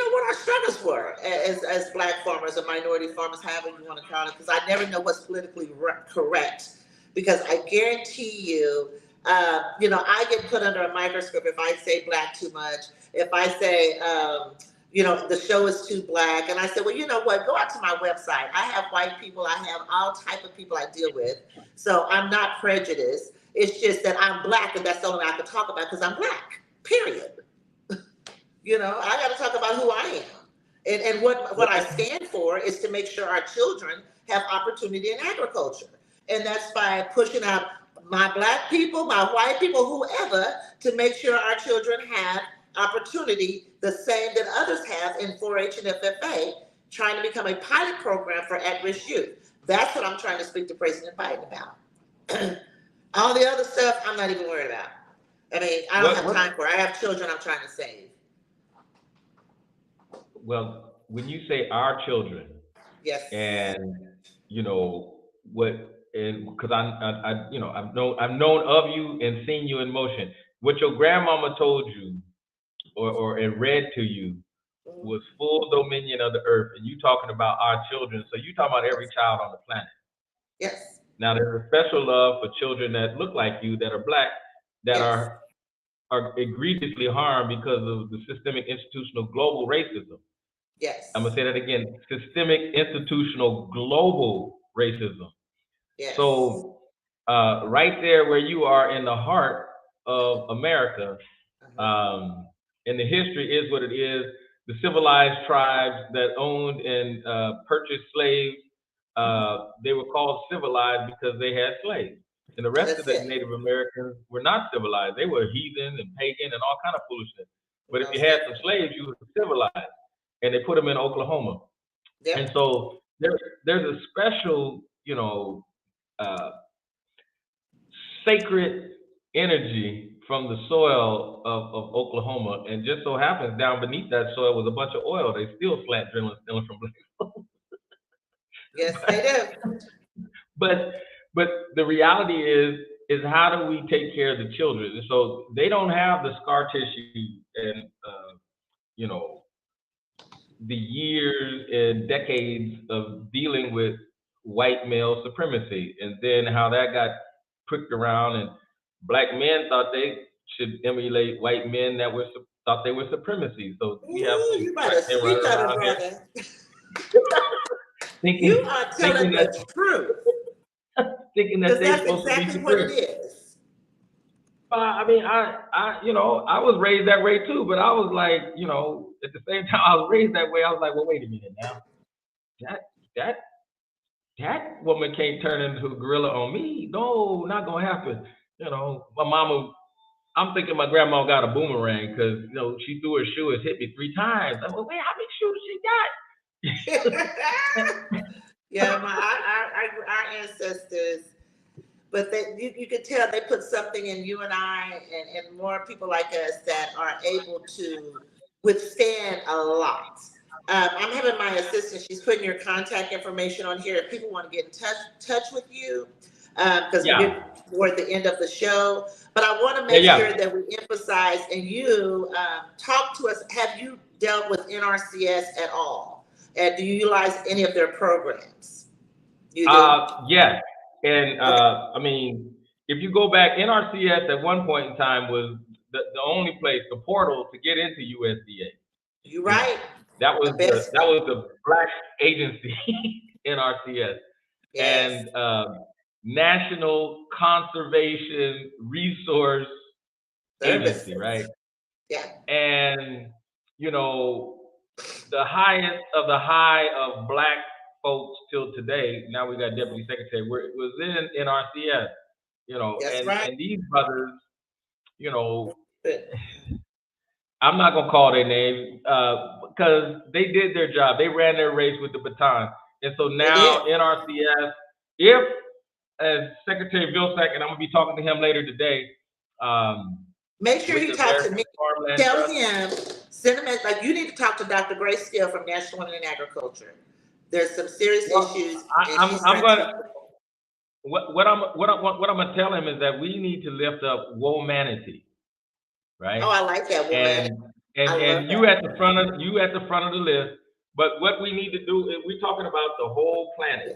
what our struggles were as Black farmers or minority farmers, however you want to call it, because I never know what's politically correct. Because I guarantee you, I get put under a microscope if I say Black too much, if I say, the show is too Black. And I said, well, you know what? Go out to my website. I have white people. I have all type of people I deal with. So I'm not prejudiced. It's just that I'm Black, and that's the only way I can talk about because I'm Black, period. I got to talk about who I am. And what I stand for is to make sure our children have opportunity in agriculture. And that's by pushing out my Black people, my white people, whoever, to make sure our children have opportunity the same that others have in 4-H and FFA, trying to become a pilot program for at-risk youth. That's what I'm trying to speak to President Biden about. All the other stuff, I'm not even worried about. I mean, I don't have time for it. I have children I'm trying to save. Well, when you say our children, Yes. and because I've known of you and seen you in motion. What your grandmama told you or and read to you was full dominion of the earth, and you talking about our children. So you talking about every child on the planet. Yes. Now there's a special love for children that look like you, that are Black, that Yes. are egregiously harmed because of the systemic institutional global racism. Yes. I'm gonna say that again: systemic institutional global racism. Yes. So right there where you are in the heart of America, and the history is what it is. The civilized tribes that owned and purchased slaves, they were called civilized because they had slaves. And the rest of That's the it. Native Americans were not civilized. They were heathen and pagan and all kind of foolishness. But if No you had sense. some slaves, you were civilized. And they put them in Oklahoma. And Yep. so there's a special, uh, sacred energy from the soil of Oklahoma, and just so happens down beneath that soil was a bunch of oil. They still slant drilling, stealing from Black. Yes, they do. but but the reality is how do we take care of the children? And so they don't have the scar tissue and you know the years and decades of dealing with white male supremacy, and then how that got pricked around, and Black men thought they should emulate white men that thought they were supremacy. So we have Ooh, some you black better men speak running on it, around here brother. You thinking are thinking telling that the truth. thinking that Because they're that's supposed to be exactly what it supreme. is. I mean, I was raised that way too, but I was like, at the same time I was raised that way. I was like, well, wait a minute now. That that that woman can't turn into a gorilla on me. No, not gonna happen. My mama. I'm thinking my grandma got a boomerang because she threw her shoe and hit me 3 times. I'm like, wait, how many shoes she got? Yeah, our ancestors, but you could tell they put something in you and I and more people like us that are able to withstand a lot. I'm having my assistant, she's putting your contact information on here if people want to get in touch with you, because we're Yeah. getting toward the end of the show. But I want to Yeah, make yeah. sure that we emphasize, and you talk to us. Have you dealt with NRCS at all? And do you utilize any of their programs? You do? Yes. And Okay. I mean, if you go back, NRCS at one point in time was the only place, the portal to get into USDA. You're You know, right. that The was best. the black agency, NRCS, Yes. and National Conservation Resource Agency, right? Services. Yeah. And you know, the highest of the high of black folks till today. Now we got deputy secretary. Where it was in NRCS, you know, That's and right. these brothers, you know, Good. I'm not gonna call their names because they did their job. They ran their race with the baton, and so They did. now NRCS, if as Secretary Vilsack, and I'm gonna be talking to him later today, Make sure with you the talk to American me. Farmland Tell Trust. him, send him like you need to talk to Dr. Grace Steele from National Women in Agriculture. There's some serious Well, issues, and I'm she's I'm trying gonna to. what I'm gonna tell him is that we need to lift up womanity, right? Oh, I like that woman. And I love you that. at the front of the list. But what we need to do is we're talking about the whole planet.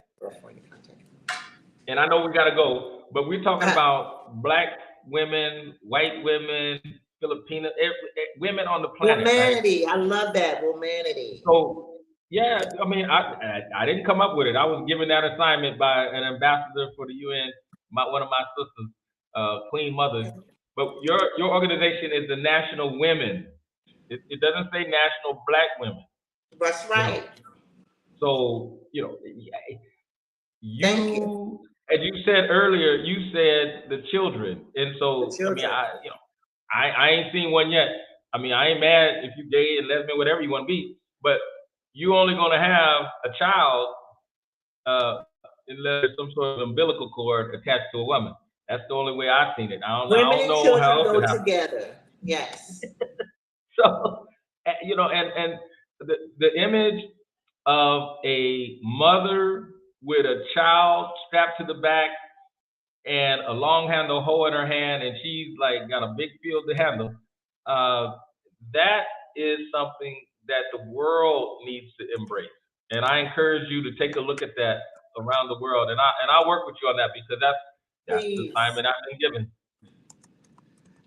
And I know we gotta go, but we're talking about black women, white women, Filipino women on the planet, right? Womanity. I love that. Womanity. So yeah, I mean, I didn't come up with it. I was given that assignment by an ambassador for the UN, one of my sisters, Queen Mother. But your organization is the National Women. It doesn't say National Black Women. That's You know. right. So Thank you. you, as you said earlier, you said the children, and The so I mean, children. I ain't seen one yet. I mean, I ain't mad if you gay and lesbian, whatever you want to be, but you only gonna have a child unless there's some sort of umbilical cord attached to a woman. That's the only way I've seen it. I Women don't and know children how else it go happens. together. Yes. So, and the image of a mother with a child strapped to the back and a long handle hoe in her hand, and she's like got a big field to handle. That is something that the world needs to embrace, and I encourage you to take a look at that around the world, and I'll work with you on that because that's the Please. assignment I've been given.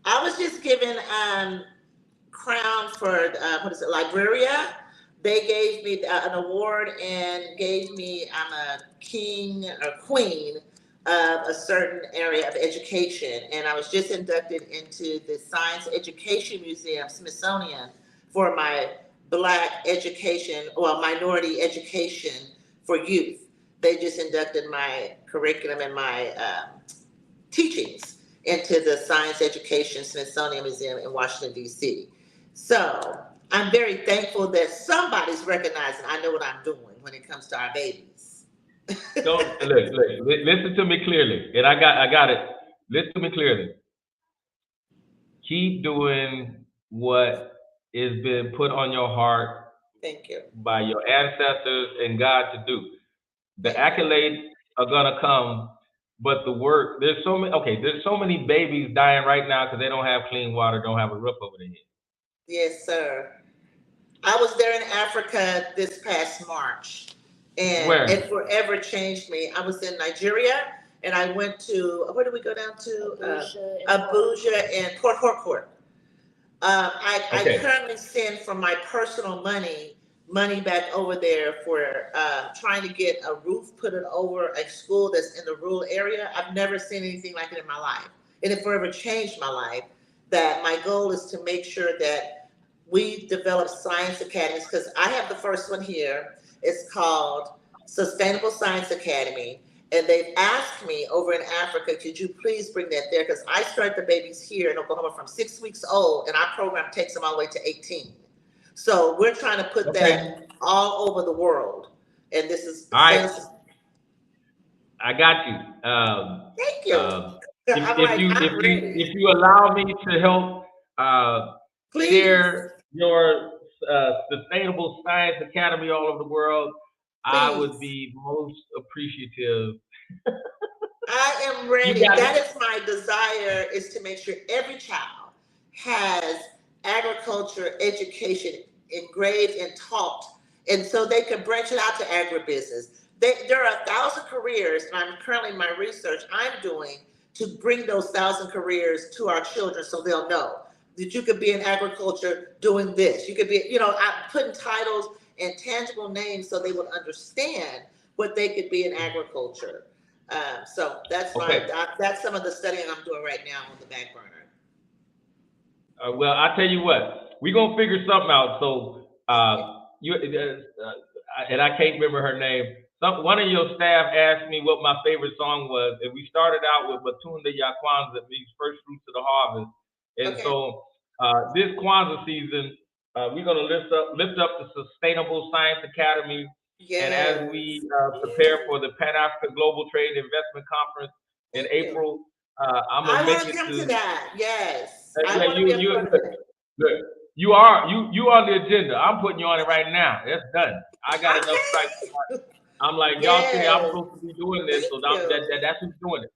I was just given crown for what is it, Liberia. They gave me an award and gave me, I'm a king or queen of a certain area of education. And I was just inducted into the Science Education Museum, Smithsonian, for my Black education, or minority education for youth. They just inducted my curriculum and my teachings into the Science Education Smithsonian Museum in Washington, D.C. So I'm very thankful that somebody's recognizing I know what I'm doing when it comes to our babies. Don't listen to me clearly, and I got it. Listen to me clearly. Keep doing what has been put on your heart. Thank you. By your ancestors and God to do. The accolades are gonna come, but the work, there's so many babies dying right now because they don't have clean water, don't have a roof over their head. Yes, sir. I was there in Africa this past March, and Where? it forever changed me. I was in Nigeria, and I went to, where did we go down to? Abuja and Port Harcourt. I currently send from my personal money back over there for trying to get a roof put it over a school that's in the rural area. I've never seen anything like it in my life. And it forever changed my life. That my goal is to make sure that we develop science academies, because I have the first one here. It's called Sustainable Science Academy. And they've asked me over in Africa, could you please bring that there? Because I start the babies here in Oklahoma from 6 weeks old, and our program takes them all the way to 18. So we're trying to put that all over the world. And this is all right. I got you. Thank you. If you allow me to help share your Sustainable Science Academy all over the world, I would Please. be most appreciative. I am You ready. got That it. is my desire, is to make sure every child has agriculture education engraved and taught, and so they can branch it out to agribusiness. There are 1,000 careers, and I'm currently in my research I'm doing to bring those 1,000 careers to our children so they'll know that you could be in agriculture doing this. You could be, I'm putting titles and tangible names so they would understand what they could be in agriculture. So that's Okay. that's some of the studying I'm doing right now on the back burner. Well, I tell you what, we're gonna figure something out. So, and I can't remember her name. One of your staff asked me what my favorite song was, and we started out with Matunda Ya Kwanzaa, means first fruits of the harvest. And Okay. so, this Kwanzaa season, we're gonna lift up the Sustainable Science Academy. Yes. And as we prepare for the Pan African Global Trade and Investment Conference in April, I'm gonna make want it to come to to that. Yes. I yeah, want to be a part of it. good. You on the agenda. I'm putting you on it right now. It's done. I got enough strikes. I'm like, y'all say I'm supposed to be doing this, so that's who's doing it.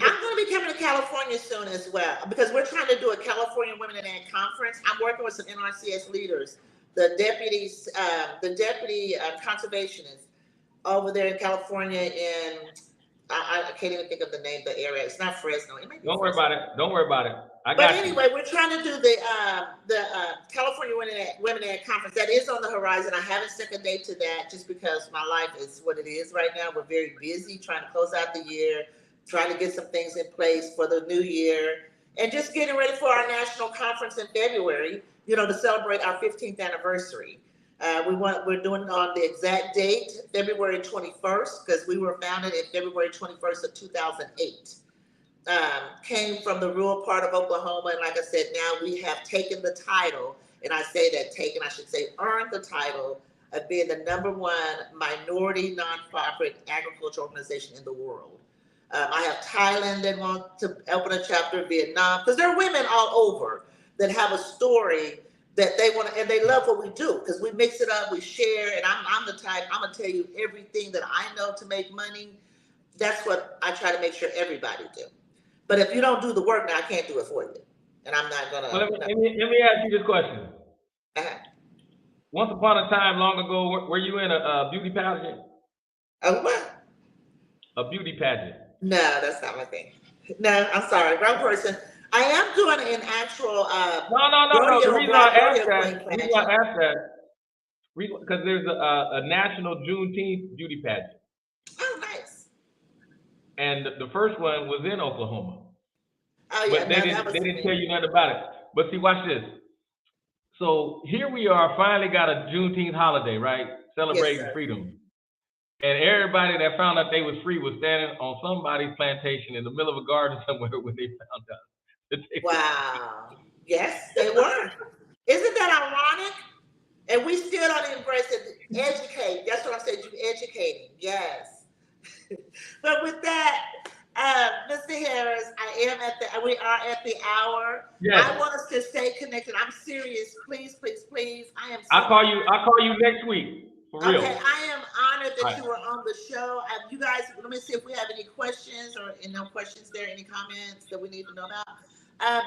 I'm going to be coming to California soon as well, because we're trying to do a California Women in Ag conference. I'm working with some NRCS leaders, the deputy conservationists over there in California, in I can't even think of the name of the area. It's not Fresno. It might be Don't worry about it. Don't worry about it. But anyway, we're trying to do the California Women in Ag conference. That is on the horizon. I haven't set a date to that just because my life is what it is right now. We're very busy trying to close out the year, trying to get some things in place for the new year, and just getting ready for our national conference in February, to celebrate our 15th anniversary. We're doing it on the exact date, February 21st, because we were founded in February 21st of 2008. Came from the rural part of Oklahoma, and like I said, now we have taken the title, and I say that taken, I should say earned the title of being the #1 minority nonprofit agriculture organization in the world. I have Thailand that wants to open a chapter, Vietnam, because there are women all over that have a story that they want to, and they love what we do, because we mix it up, we share, and I'm the type, I'm gonna tell you everything that I know to make money. That's what I try to make sure everybody do. But if you don't do the work, now I can't do it for you, and I'm not gonna. Well, let me ask you this question. Once upon a time, long ago, were you in a beauty pageant? A what? A beauty pageant. No, that's not my thing. No, I'm sorry, wrong person. I am doing an actual. No. The reason I asked that, because there's a national Juneteenth beauty pageant. Oh, nice. And the first one was in Oklahoma. Oh yeah, but they didn't tell you nothing about it. But see, watch this. So here we are, finally got a Juneteenth holiday, right? Celebrating freedom. And everybody that found out they was free was standing on somebody's plantation in the middle of a garden somewhere when they found out. Wow. Yes, they were. Isn't that ironic? And we still don't embrace it. Educate. That's what I said. You educating. Yes. But with that, Mr. Harris, we are at the hour. Yes. I want us to stay connected. I'm serious. Please. I am. I'll call you next week. For real. Okay, I am honored that you were on the show. You guys, let me see if we have any questions or no questions there, any comments that we need to know about.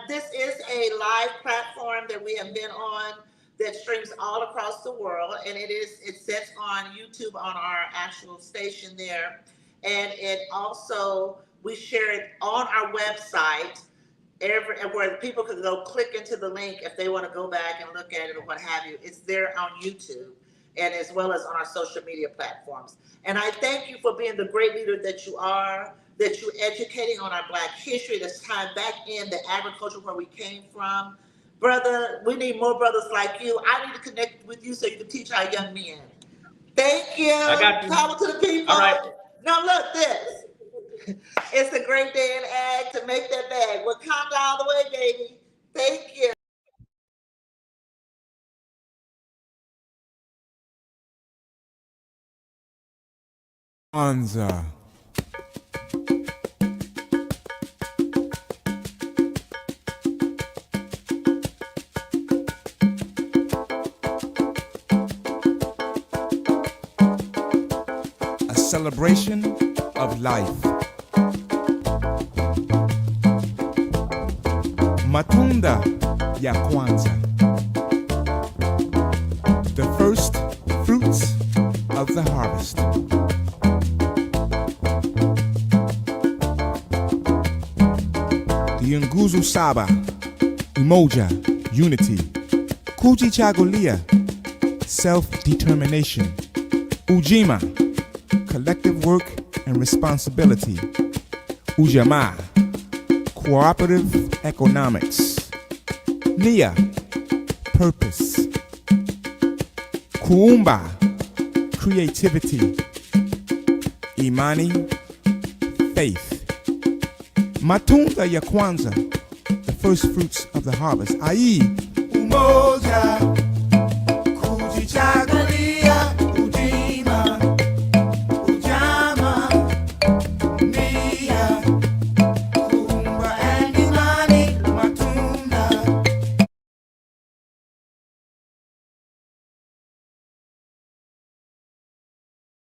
This is a live platform that we have been on that streams all across the world, and it sits on YouTube on our actual station there. And it also, we share it on our website, where people can go click into the link if they want to go back and look at it or what have you. It's there on YouTube, and as well as on our social media platforms. And I thank you for being the great leader that you are, that you're educating on our Black history, that's tied back in the agriculture where we came from. Brother, we need more brothers like you. I need to connect with you so you can teach our young men. Thank you. I got you. Talk to the people. All right. Now look, this. It's a great day in ag to make that bag. Wakanda all the way, baby. Thank you. Kwanzaa. celebration of life. Matunda ya Kwanzaa, the first fruits of the harvest. The Nguzu Saba, Umoja, unity. Kujichagulia, self-determination. Ujima, collective work and responsibility. Ujamaa, cooperative economics. Nia, purpose. Kuumba, creativity. Imani, faith. Matunda ya Kwanzaa, the first fruits of the harvest, i.e. Umoja.